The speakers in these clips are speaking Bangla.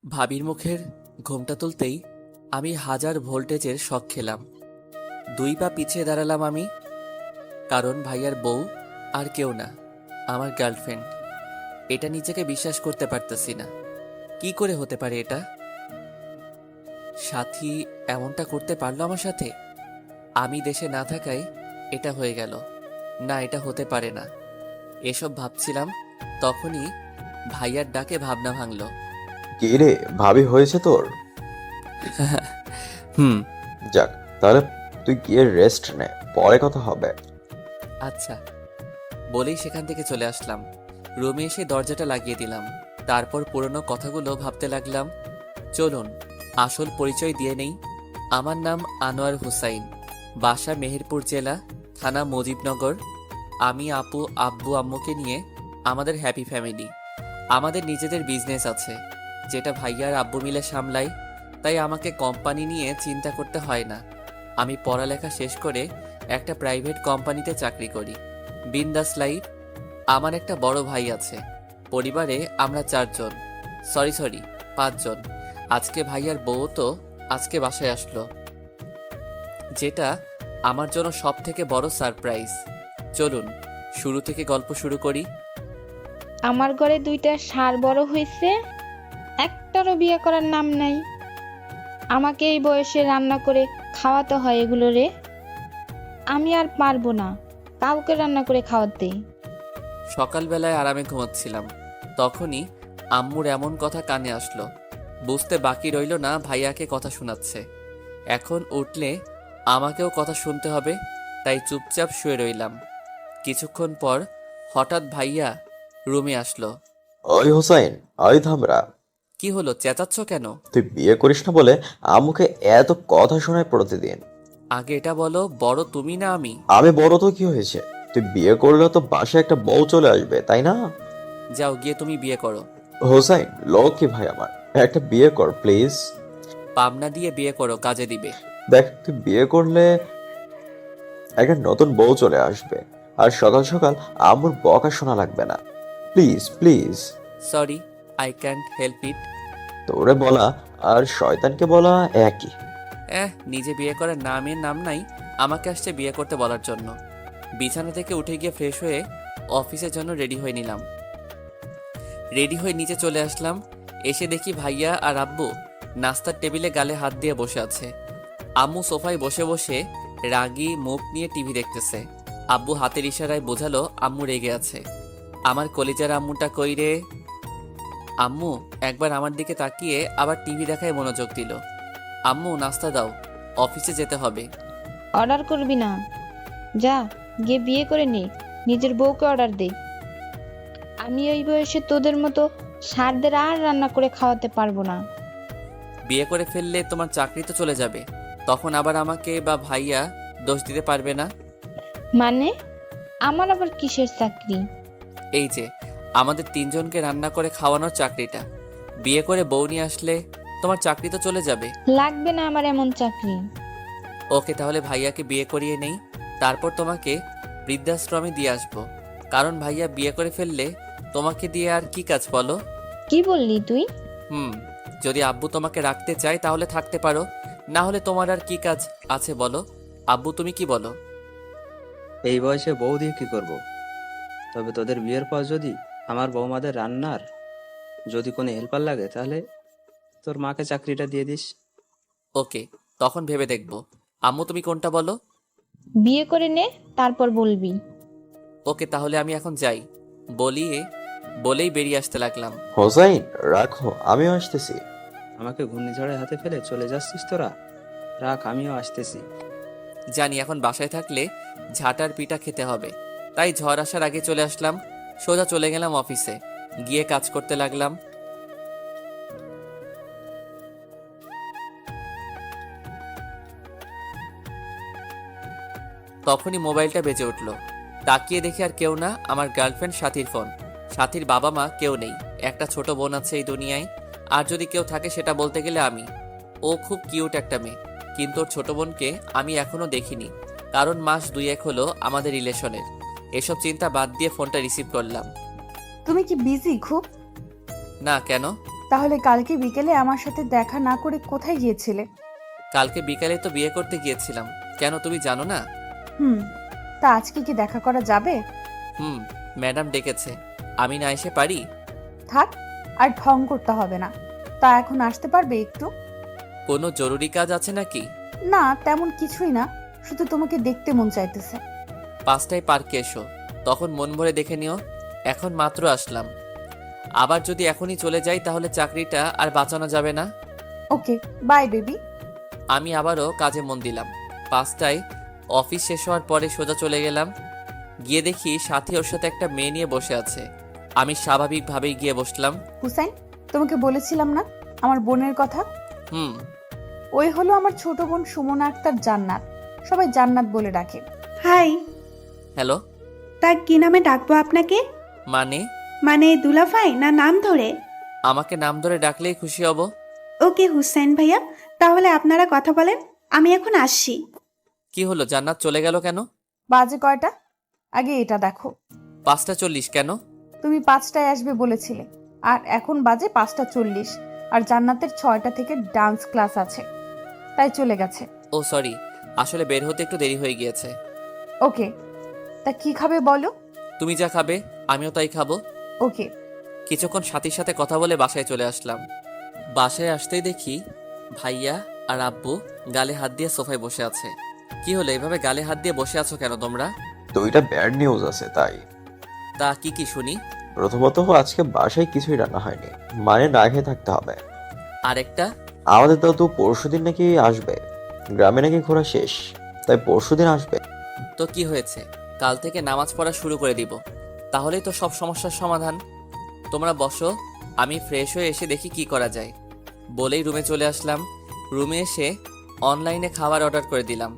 ভাবির মুখের ঘোমটা তুলতেই আমি 1000 ভোল্টেজের শক খেলাম। 2 পা পিছিয়ে দাঁড়ালাম আমি, কারণ ভাইয়ার বউ আর কেউ না, আমার গার্লফ্রেন্ড। এটা নিজেকে বিশ্বাস করতে পারতেছি না। কি করে হতে পারে এটা? সাথী এমনটা করতে পারলো আমার সাথে? আমি দেশে না থাকায় এটা হয়ে গেল। না, এটা হতে পারে না। এসব ভাবছিলাম, তখনই ভাইয়ার ডাকে ভাবনা ভাঙলো। কি রে, ভাবি হয়েছে তোর? হুম। যাক, তাহলে তুই গিয়ে রেস্ট নে, পরে কথা হবে। আচ্ছা বলেই সেখান থেকে চলে আসলাম। রুমে এসে দরজাটা লাগিয়ে দিলাম। তারপর পুরনো কথাগুলো ভাবতে লাগলাম। চলুন আসল পরিচয় দিয়ে নেই। আমার নাম আনোয়ার হুসাইন, বাসা মেহেরপুর জেলা, থানা মুজিবনগর। আমি আপু আব্বু আম্মুকে নিয়ে আমাদের হ্যাপি ফ্যামিলি। আমাদের নিজেদের বিজনেস আছে, যেটা ভাইয়া আর আব্বু মিলে সামলাই। তাই আমাকে কোম্পানি নিয়ে চিন্তা করতে হয় না। আমি পড়ালেখা শেষ করে একটা প্রাইভেট কোম্পানিতে চাকরি করি। বিন্দাস লাইফ। আমার একটা বড় ভাই আছে। পরিবারে আমরা 4 জন, সরি 5 জন। আজকে ভাইয়ার বউ তো আজকে বাসায় আসলো, যেটা আমার জন্য সব থেকে বড় সারপ্রাইজ। চলুন শুরু থেকে গল্প শুরু করি। আমার ঘরে 2টা ষাঁড় বড় হয়েছে, একটারও বিয়ে করার নাম নাই। আমাকে এই বয়সে রান্না করে খাওয়াতে হয় এগুলো রে। আমি আর পারবো না কাউকে রান্না করে খাওয়াতে। সকালবেলায় আরামে ঘুমাচ্ছিলাম, তখনই আম্মুর এমন কথা কানে আসলো। বুঝতে বাকি রইল না ভাইয়াকে কথা শোনাচ্ছে। এখন উঠলে আমাকেও কথা শুনতে হবে, তাই চুপচাপ শুয়ে রইলাম। কিছুক্ষণ পর হঠাৎ ভাইয়া রুমে আসলো। ওই হোসাইন, ওই থামরা। কি হলো, চেঁচাচ্ছ কেন? তুই বিয়ে করিস না বলে আম্মুকে এত কথা শোনায় প্রতিদিন। আগে এটা বলো, বড় তুমি না আমি? আমি বড় তো কি হয়েছে? তুই বিয়ে করলে তো বাসায় একটা বউ চলে আসবে, তাই না? যাও গিয়ে তুমি বিয়ে করো। হোসাইন, লক্ষ্মী ভাই আমার, একটা বিয়ে কর প্লিজ। পাবনা দিয়ে বিয়ে করো, কাজে দিবে। দেখ, তুই বিয়ে করলে একটা নতুন বউ চলে আসবে, আর সকাল সকাল আম্মুর বকা শোনা লাগবে না। Please please. Sorry, I can't help it. তোরে বলা আর শয়তানকে বলা একই। নিজে বিয়ে করার নামের নাম নাই, আমাকে আসছে বিয়ে করতে বলার জন্য। বিছানা থেকে উঠে গিয়ে ফ্রেশ হয়ে অফিসের জন্য রেডি হয়ে নিলাম। রেডি হয়ে নিচে চলে আসলাম। এসে দেখি ভাইয়া আর আব্বু নাস্তার টেবিলে গালে হাত দিয়ে বসে আছে। আম্মু সোফায় বসে বসে রাগী মুখ নিয়ে টিভি দেখতেছে। আব্বু হাতের ইশারায় বোঝালো আম্মু রেগে আছে। আমার কলিজার আম্মুটা কই রে? আম্মু একবার আমার দিকে তাকিয়ে আবার টিভি দেখায় মনোযোগ দিল। আম্মু নাস্তা দাও, অফিসে যেতে হবে। অর্ডার করবি না, যা গিয়ে বিয়ে করে নে, নিজের বউকে অর্ডার দে। আমি ওই বয়সে তোদের মতো ষাঁড়দের আর রান্না করে খাওয়াতে পারবো না। বিয়ে করে ফেললে তোমার চাকরি তো চলে যাবে, তখন আবার আমাকে বা ভাইয়া দোষ দিতে পারবে না। মানে আমার আবার কিসের চাকরি? এই যে আমাদের 3 জনকে রান্না করে খাওয়ানোর চাকরিটা, বিয়ে করে বউ নিয়ে আসলে তোমার চাকরি তো চলে যাবে। লাগবে না আমার এমন চাকরি। ওকে, তাহলে ভাইয়াকে বিয়ে করিয়ে নেই, তারপর তোমাকে বৃদ্ধাশ্রমে দিয়ে আসবো। কারণ ভাইয়া বিয়ে করে ফেললে তোমাকে দিয়ে আর কি কাজ বলো? কি বললি তুই? হুম, যদি আব্বু তোমাকে রাখতে চায় তাহলে থাকতে পারো, না হলে তোমার আর কি কাজ আছে বলো? আব্বু তুমি কি বলো? এই বয়সে বউ দিয়ে কি করব? তবে তোদের বিয়ের পর যদি আমার বৌমাদের রান্নার যদি কোনো হেল্পার লাগে, তাহলে তোর মাকে চাকরিটা দিয়ে দিস। ওকে, তখন ভেবে দেখবো। আম্মু তুমি কোনটা বলো? বিয়ে করে নে, তারপর বলবি। ওকে, তাহলে আমি এখন যাই বলেই বেরিয়ে আসতে লাগলাম। হোসাইন, রাখো, আমিও আসতেছি। আমাকে ঘূর্ণিঝড়ের হাতে ফেলে চলে যাচ্ছিস তোরা? রাখ, আমিও আসতেছি। জানি এখন বাসায় থাকলে ঝাঁটার পিঠা খেতে হবে, তাই ঝড় আসার আগে চলে আসলাম। সোজা চলে গেলাম অফিসে, গিয়ে কাজ করতে লাগলাম। তখনই মোবাইলটা বেজে উঠল। তাকিয়ে দেখি আর কেউ না, আমার গার্লফ্রেন্ড সাথীর ফোন। সাথীর বাবা মা কেউ নেই, একটা ছোট বোন আছে এই দুনিয়ায়। আর যদি কেউ থাকে সেটা বলতে গেলে আমি। ও খুব কিউট একটা মেয়ে, কিন্তু ওর ছোট বোনকে আমি এখনো দেখিনি, কারণ মাস 2-1 হলো আমাদের রিলেশনের। এসব চিন্তা বাদ দিয়ে ফোনটা রিসিভ করলাম। তুমি কি বিজি খুব? না, কেন? তাহলে কালকে বিকেলে আমার সাথে দেখা না করে কোথায় গিয়েছিলে? কালকে বিকালে তো বিয়ে করতে গিয়েছিলাম। কেন, তুমি জানো না? হুম, তা আজকে কি দেখা করা যাবে? হুম, ম্যাডাম ডেকেছে। আমি না এসে পারি? থাক, আর ঢং করতে হবে না। তা এখন আসতে পারবে একটু? কোনো জরুরি কাজ আছে নাকি? না, তেমন কিছুই না, শুধু তোমাকে দেখতে মন চাইতেছে। 5টায় পার্কে এসো, তখন মন ভরে দেখে নিও। এখন মাত্র আসলাম, আবার যদি এখনই চলে যাই তাহলে চাকরিটা আর বাঁচানো যাবে না। ওকে, বাই বেবি। আমি আবারও কাজে মন দিলাম। 5টায় অফিস শেষ হওয়ার পরে সোজা চলে গেলাম। গিয়ে দেখি সাথী ওর সাথে একটা মেয়ে নিয়ে বসে আছে। আমি স্বাভাবিকভাবেই গিয়ে বসলাম। হুসাইন, তোমাকে বলেছিলাম না আমার বোনের কথা? হুম। ওই হলো আমার ছোট বোন সুমনা আক্তার জান্নাত, সবাই জান্নাত বলে ডাকে। হাই। হ্যালো। তা কি নামে ডাকবো আপনাকে? মানে? মানে দুলাভাই না নাম ধরে? আমাকে নাম ধরে ডাকলেই খুশি হব। ওকে হুসাইন ভাইয়া, তাহলে আপনারা কথা বলেন, আমি এখন আসছি। কি হলো, জান্নাত চলে গেল কেন? বাজে কয়টা? আগে এটা দেখো। 5টা 40 কেন? তুমি 5টায় আসবে বলেছিলে, আর এখন বাজে 5টা 40। আর জান্নাতের 6টা থেকে ডান্স ক্লাস আছে, তাই চলে গেছে। ও সরি, আসলে বের হতে একটু দেরি হয়ে গিয়েছে। ওকে, তা কি খাবে বলো? তুমি যা খাবে আমিও তাই খাবো। ওকে। কিছুক্ষণ সাথীর সাথে কথা বলে বাসায় চলে আসলাম। বাসায় আসতেই দেখি ভাইয়া আর আব্বু গালে হাত দিয়ে সোফায় বসে আছে। কি হলো, এভাবে গালে হাত দিয়ে বসে আছো কেন তোমরা? তো এটা ব্যাড নিউজ আছে তাই। তা কি কি শুনি। প্রথমত আজকে বাসায় কিছুই রান্না হয়নি, মানে না খেয়ে থাকতে হবে। আরেকটা? আমাদের দাদু পরশুদিন নাকি আসবে, গ্রামে নাকি ঘোরা শেষ, তাই পরশুদিন আসবে। তো কি হয়েছে, কাল থেকে নামাজ পড়া শুরু করে দিব, তাহলেই তো সব সমস্যার সমাধান। তোমরা বসো, আমি ফ্রেশ হয়ে এসে দেখি কি করা যায়। বলেই রুমে চলে আসলাম। রুমে এসে অনলাইনে খাবার অর্ডার করে দিলাম,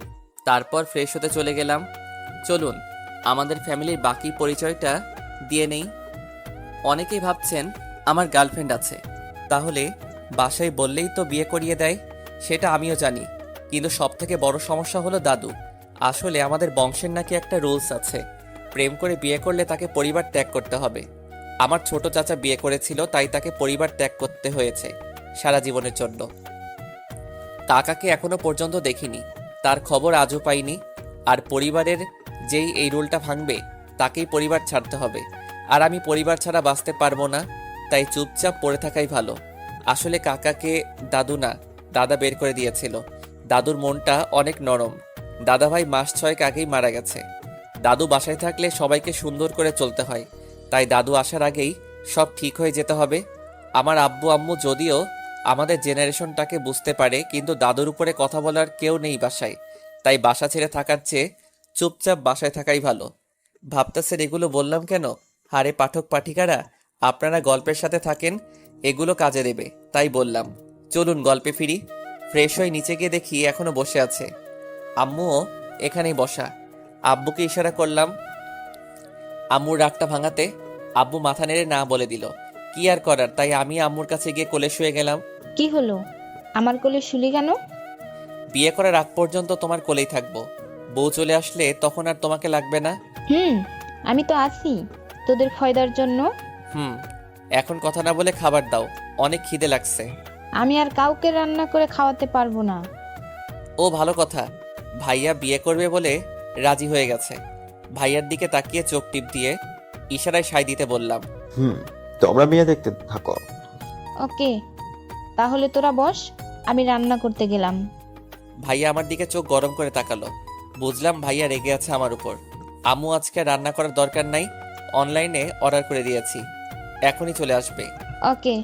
তারপর ফ্রেশ হতে চলে গেলাম। চলুন আমাদের ফ্যামিলির বাকি পরিচয়টা দিয়ে নেই। অনেকেই ভাবছেন আমার গার্লফ্রেন্ড আছে, তাহলে বাসায় বললেই তো বিয়ে করিয়ে দেয়, সেটা আমিও জানি। কিন্তু সবথেকে বড় সমস্যা হলো দাদু। আসলে আমাদের বংশের নাকি একটা রুলস আছে, প্রেম করে বিয়ে করলে তাকে পরিবার ত্যাগ করতে হবে। আমার ছোট চাচা বিয়ে করেছিল, তাই তাকে পরিবার ত্যাগ করতে হয়েছে সারা জীবনের জন্য। কাকাকে এখনো পর্যন্ত দেখিনি, তার খবর আজও পাইনি। আর পরিবারের যেই এই রুলটা ভাঙবে তাকেই পরিবার ছাড়তে হবে, আর আমি পরিবার ছাড়া বাঁচতে পারবো না, তাই চুপচাপ পড়ে থাকাই ভালো। আসলে কাকাকে দাদু না দাদা বের করে দিয়েছিল। দাদুর মনটা অনেক নরম। দাদাভাই মাস 6 আগেই মারা গেছে। দাদু বাসায় থাকলে সবাইকে সুন্দর করে চলতে হয়, তাই দাদু আসার আগেই সব ঠিক হয়ে যেতে হবে। আমার আব্বু আম্মু যদিও আমাদের জেনারেশনটাকে বুঝতে পারে, কিন্তু দাদুর উপরে কথা বলার কেউ নেই বাসায়, তাই বাসা ছেড়ে থাকার চেয়ে চুপচাপ বাসায় থাকাই ভালো। ভাবতেছেন এগুলো বললাম কেন? হারে পাঠক পাঠিকারা, আপনারা গল্পের সাথে থাকেন, এগুলো কাজে দেবে তাই বললাম। চলুন গল্পে ফিরি। ফ্রেশ হয়ে নিচে গিয়ে দেখি এখনো বসে আছে। আম্মুও এখানেই বসা। আব্বুকে ইশারা করলাম আম্মুর রাগটা ভাঙাতে। আব্বু মাথা নেড়ে না বলে দিল। কি আর করার, তাই আমি আম্মুর কাছে গিয়ে কোলে শুয়ে গেলাম। কি হলো, আমার কোলে শুলি কেন? বিয়ে করার আগ পর্যন্ত তোমার কোলেই থাকবো, বউ চলে আসলে তখন আর তোমাকে লাগবে না। আমি তো আছি তোদের ফয়দার জন্য। এখন কথা না বলে খাবার দাও, অনেক খিদে লাগছে। আমি আর কাউকে রান্না করে খাওয়াতে পারবো না। ও ভালো কথা, ভাইয়া বিয়ে করবে বলে রাজি হয়ে গেছে। ভাইয়ার দিকে তাকিয়ে চোখ টিপ দিয়ে ইশারায় সায় দিতে বললাম। তোমরা মেয়ে দেখতে থাকো। ওকে, তাহলে তোরা বস, আমি রান্না করতে গেলাম। ভাইয়া আমার দিকে চোখ গরম করে তাকালো। বুঝলাম ভাইয়া রেগে আছে আমার উপর। আম্মু আজকে রান্না করার দরকার নাই, অনলাইনে অর্ডার করে দিয়েছি, এখনই চলে আসবে। ওকে,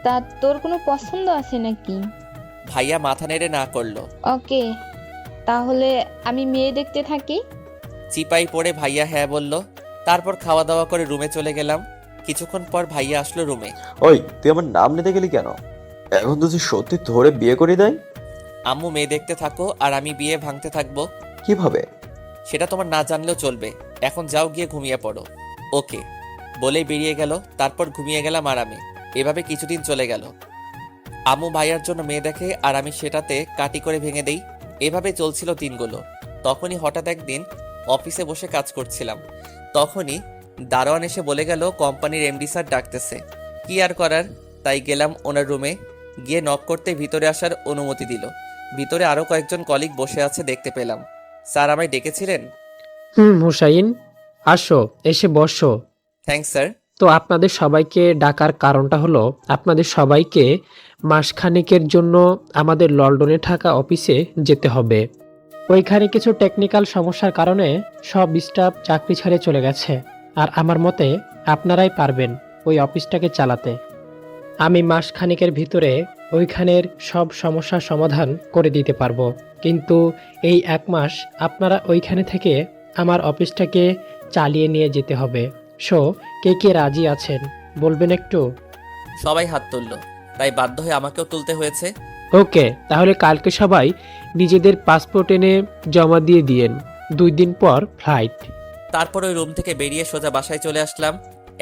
তা তোর কোনো পছন্দ আছে নাকি? ভাইয়া মাথা নেড়ে না করলো। ওকে, তাহলে আমি মেয়ে দেখতে থাকি। চিপাই পড়ে ভাইয়া হ্যাঁ বলল। তারপর খাওয়া দাওয়া করে রুমে চলে গেলাম। কিছুক্ষণ পর ভাইয়া আসলো রুমে। ওই, তুই আমার নাম নিতে গেলি কেন? এখন তুই সত্যি ধরে বিয়ে করে দেয়? আম্মু মেয়ে দেখতে থাকো আর আমি বিয়ে ভাঙতে থাকবো। কিভাবে? সেটা তোমার না জানলেও চলবে, এখন যাও গিয়ে ঘুমিয়ে পড়ো। ওকে বলেই বেরিয়ে গেল। তারপর ঘুমিয়ে গেলাম আরামে। এভাবে কিছুদিন চলে গেল। আম্মু ভাইয়ার জন্য মেয়ে দেখে আর আমি সেটাতে কাটি করে ভেঙে দেই। এভাবে চলছিল দিনগুলো। তখনই হঠাৎ একদিন অফিসে বসে কাজ করছিলাম, তখনই দারোয়ান এসে বলে গেল কোম্পানির এমডি স্যার ডাকতেছে। কি আর করার, তাই গেলাম ওনার রুমে। গিয়ে নক করতে ভিতরে আসার অনুমতি দিল। ভিতরে আরও কয়েকজন কলিগ বসে আছে দেখতে পেলাম। স্যার আমায় ডেকেছিলেন? হুসাইন, আসো, এসে বসো। Thanks sir. তো আপনাদের সবাইকে ডাকার কারণটা হলো আপনাদের সবাইকে মাসখানেকের জন্য আমাদের লন্ডনে থাকা অফিসে যেতে হবে। ওইখানে কিছু টেকনিক্যাল সমস্যার কারণে সব স্টাফ চাকরি ছেড়ে চলে গেছে, আর আমার মতে আপনারাই পারবেন ওই অফিসটাকে চালাতে। আমি মাসখানেকের ভিতরে ওইখানের সব সমস্যার সমাধান করে দিতে পারবো, কিন্তু এই 1 মাস আপনারা ওইখানে থেকে আমার অফিসটাকে চালিয়ে নিয়ে যেতে হবে। সো কে কে রাজি আছেন বলবেন একটু? সবাই হাত তুলল, তাই বাধ্য হয়ে আমাকেও তুলতে হয়েছে। ওকে, তাহলে কালকে সবাই নিজেদের পাসপোর্ট এনে জমা দিয়ে দিয়েন। 2 দিন পর ফ্লাইট। তারপর ওই রুম থেকে বেরিয়ে সোজা বাসায় চলে আসলাম।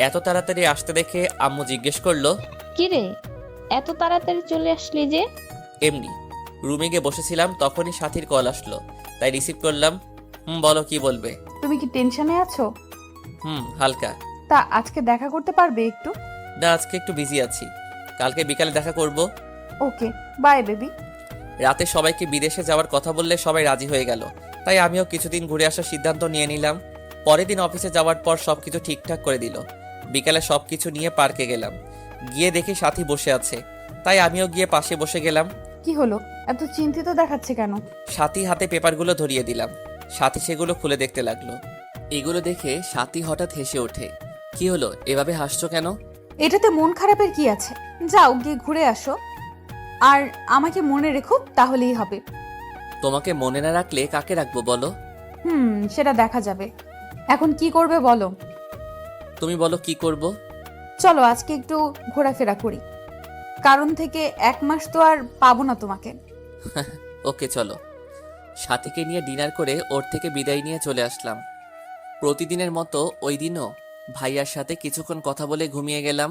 এত তাড়াতাড়ি আসতে দেখে আম্মু জিজ্ঞেস করলো, কিরে, এত তাড়াতাড়ি চলে আসলি যে? এমনি রুমে গিয়ে বসেছিলাম, তখনই সাথীর কল আসলো, তাই রিসিভ করলাম। বলো কি বলবে? তুমি কি টেনশনে আছো? হালকা। তা আজকে দেখা করতে পারবে একটু? না, আজকে একটু বিজি আছি, কালকে বিকালে দেখা করব। ওকে, বাই বেবি। রাতে সবাইকে বিদেশে যাওয়ার কথা বললে সবাই রাজি হয়ে গেল, তাই আমিও কিছুদিন ঘুরে আসার সিদ্ধান্ত নিয়ে নিলাম। পরের দিন অফিসে যাওয়ার পর সবকিছু ঠিকঠাক করে দিল। বিকালে সবকিছু নিয়ে পার্কে গেলাম। গিয়ে দেখি সাথী বসে আছে, তাই আমিও গিয়ে পাশে বসে গেলাম। কি হলো, এত চিন্তিত দেখাচ্ছে কেন? সাথী হাতে পেপারগুলো ধরিয়ে দিলাম। সাথী সেগুলো খুলে দেখতে লাগলো। এগুলো দেখে সাথী হঠাৎ হেসে ওঠে। কি হলো, এভাবে হাসছো কেন? এটাতে মন খারাপের কি আছে? যাও গিয়ে ঘুরে আসো, আর আমাকে মনে রেখো, তাহলেই হবে। তোমাকে মনে না রাখলে কাকে রাখবো বলো? সেটা দেখা যাবে। এখন কি করবে বলো? তুমি বলো কি করব? চলো আজকে একটু ঘোরাফেরা করি, কারণ থেকে 1 মাস তো আর পাবো না তোমাকে। ওকে চলো। সাথীকে নিয়ে ডিনার করে ওর থেকে বিদায় নিয়ে চলে আসলাম। প্রতিদিনের মতো ওই দিনও ভাইয়ার সাথে কিছুক্ষণ কথা বলে ঘুমিয়ে গেলাম।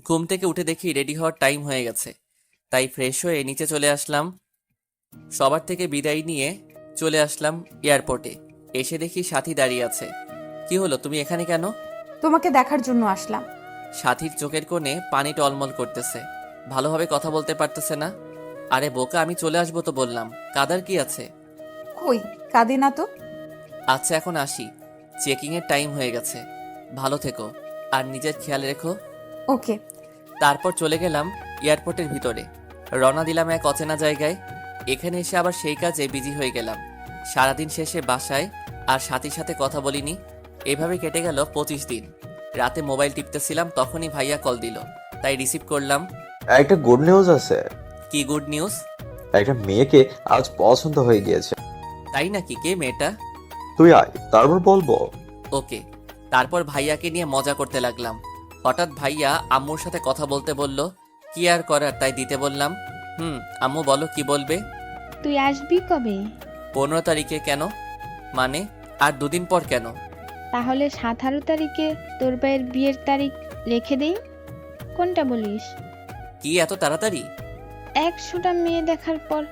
ঘুম থেকে উঠে দেখি রেডি হওয়ার টাইম হয়ে গেছে, তাই ফ্রেশ হয়ে নিচে চলে আসলাম। সবার থেকে বিদায় নিয়ে চলে আসলাম এয়ারপোর্টে। এসে দেখি সাথী দাঁড়িয়ে আছে। কি হলো, তুমি এখানে কেন? তোমাকে দেখার জন্য আসলাম। সাথীর চোখের কোণে পানি টলমল করতেছে, ভালোভাবে কথা বলতে পারতেছে না। আরে বোকা, আমি চলে আসবো তো বললাম, কাদার কি আছে? কই, কাঁদে না তো। আচ্ছা এখন আসি, চেকিংয়ের টাইম হয়ে গেছে। ভালো থেকো আর নিজের খেয়াল রেখো। ওকে। তারপর চলে গেলাম এয়ারপোর্টের ভিতরে। রওনা দিলাম এক অচেনা জায়গায়। এখানে এসে আবার সেই কাজে বিজি হয়ে গেলাম। সারাদিন শেষে বাসায় আর সাথীর সাথে কথা বলিনি। এভাবে কেটে গেল 25 দিন। রাতে মোবাইল টিপতেছিলাম, তখনই ভাইয়া কল দিল, তাই রিসিভ করলাম। একটা গুড নিউজ আছে। কি গুড নিউজ? একটা মেয়েকে আজ পছন্দ হয়ে গিয়েছে। তাই নাকি? কে মেয়েটা? তুই আয়, তারপর বলবো। ওকে। তারপর ভাইয়াকে নিয়ে মজা করতে লাগলাম। হঠাৎ ভাইয়া আম্মুর সাথে কথা বলতে বলল। কি আর করার, তাই দিতে বললাম। আম্মু বলো কি বলবে? তুই আসবি কবে? 15 তারিখে। কেন মানে? আর 2 দিন পর কেন? তাহলে 17 তারিখে তোর ভাইয়ের বিয়ের তারিখ রেখে দেই। কোনটা বলিস? কি এত তাড়াতাড়ি? 100টা মেয়ে দেখার পর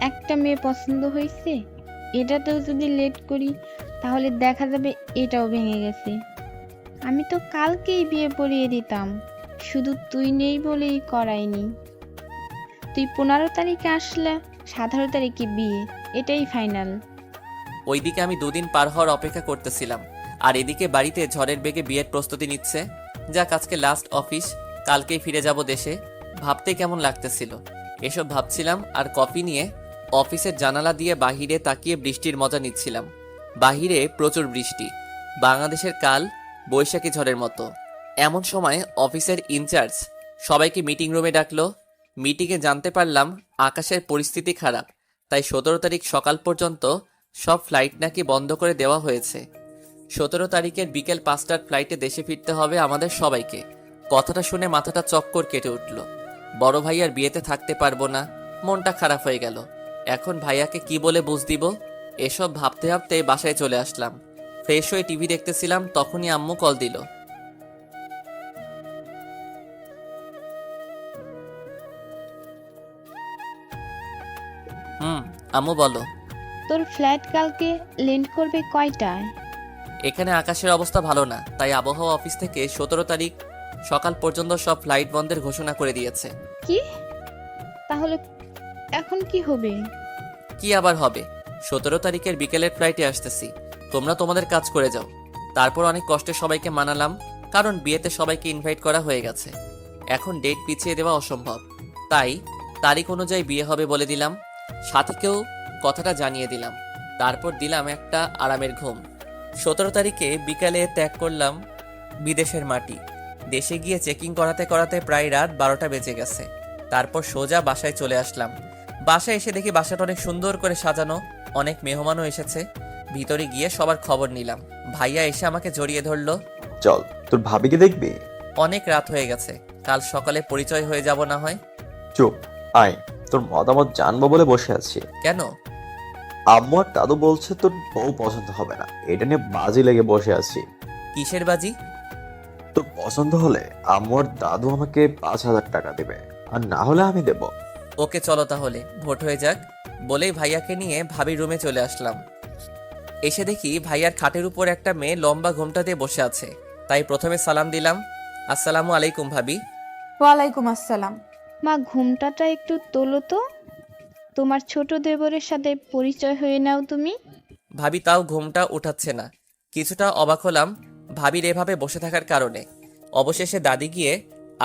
একটা মেয়ে পছন্দ হয়েছে, এটাতেও যদি লেট করি তাহলে দেখা যাবে এটাও ভেঙে গেছে। আমি তো কালকেই বিয়ে পড়িয়ে দিতাম, শুধু তুই নেই বলেই করাইনি। তুই 15 তারিখে আসলে 17 তারিখে বিয়ে, এটাই ফাইনাল। ওইদিকে আমি 2 দিন পার হওয়ার অপেক্ষা করতেছিলাম, আর এদিকে বাড়িতে ঝড়ের বেগে বিয়ের প্রস্তুতি নিচ্ছে। যাক, আজকে লাস্ট অফিস, কালকেই ফিরে যাব দেশে। ভাবতে কেমন লাগতেছিল। এসব ভাবছিলাম আর কফি নিয়ে অফিসের জানালা দিয়ে বাহিরে তাকিয়ে বৃষ্টির মজা নিচ্ছিলাম। বাহিরে প্রচুর বৃষ্টি, বাংলাদেশের কাল বৈশাখী ঝড়ের মতো। এমন সময় অফিসের ইনচার্জ সবাইকে মিটিং রুমে ডাকলো। মিটিংয়ে জানতে পারলাম আকাশের পরিস্থিতি খারাপ, তাই 17 তারিখ সকাল পর্যন্ত সব ফ্লাইট নাকি বন্ধ করে দেওয়া হয়েছে। 17 তারিখের বিকেল 5টার ফ্লাইটে দেশে ফিরতে হবে আমাদের সবাইকে। কথাটা শুনে মাথাটা চক্কর কেটে উঠল। বড় ভাইয়ার বিয়েতে থাকতে পারবো না, মনটা খারাপ হয়ে গেল। এখন ভাইয়াকে কি বলে বুঝ দিব? এসব ভাবতে ভাবতে বাসায় চলে আসলাম। ফ্রেশ হয়ে টিভি দেখতেছিলাম, তখনই আম্মু কল দিল। আম্মু বলো। তোর ফ্ল্যাট কালকে ল্যান্ড করবে কয়টায়? এখানে আকাশের অবস্থা ভালো না, তাই আবহাওয়া অফিস থেকে 17 তারিখ সকাল পর্যন্ত সব ফ্লাইট বন্ধের ঘোষণা করে দিয়েছে। কি? তাহলে এখন কি হবে? কি আবার হবে? 17 তারিখের বিকেলের ফ্লাইটে আসতেছি। তোমরা তোমাদের কাজ করে যাও। তারপর অনেক কষ্টে সবাইকে মানালাম, কারণ বিয়েতে সবাইকে ইনভাইট করা হয়ে গেছে। এখন ডেট পিছিয়ে দেওয়া অসম্ভব, তাই তারিখ অনুযায়ী বিয়ে হবে বলে দিলাম। সাথীকেও কথাটা জানিয়ে দিলাম। তারপর দিলাম একটা আরামের ঘুম। 17 তারিখে বিকালে ত্যাগ করলাম বিদেশের মাটি। দেশে গিয়ে চেকিং করাতে করাতে প্রায় রাত 12টা বেজে গেছে। তারপর সোজা বাসায় চলে আসলাম। বাসায় এসে দেখি বাসাটা অনেক সুন্দর করে সাজানো, অনেক মেহমানও এসেছে। ভিতরে গিয়ে সবার খবর নিলাম। ভাইয়া এসে আমাকে জড়িয়ে ধরলো। চল, তোর ভাবিকে দেখবি? অনেক রাত হয়ে গেছে, কাল সকালে পরিচয় হয়ে যাব না হয়। চুপ, আয়, তোর মতামত জানবো বলে বসে আছি। কেন? আম্মু আর দাদু বলছে তোর বউ পছন্দ হবে না, এটা নিয়ে বাজি লেগে বসে আছি। কিসের বাজি? তোর পছন্দ হলে আম্মু আর দাদু আমাকে 5,000 টাকা দেবে, আর না হলে আমি দেব। ওকে চলো তাহলে, ভোট হয়ে যাক। বলেই ভাইয়াকে নিয়ে ভাবির রুমে চলে আসলাম। এসে দেখি ভাইয়ার খাটের উপর একটা মেয়ে লম্বা ঘোমটা দিয়ে বসে আছে। তাই প্রথমে সালাম দিলাম, আসসালামু আলাইকুম ভাবি। ওয়ালাইকুম আসসালাম। মা, ঘুমটাটা একটু তোলো তো। তোমার ছোট দেবরের সাথে পরিচয় হয়ে নাও তুমি। ভাবি তাও ঘুমটা উঠাচ্ছে না। কিছুটা অবাক হলাম ভাবির এভাবে বসে থাকার কারণে। অবশেষে দাদি গিয়ে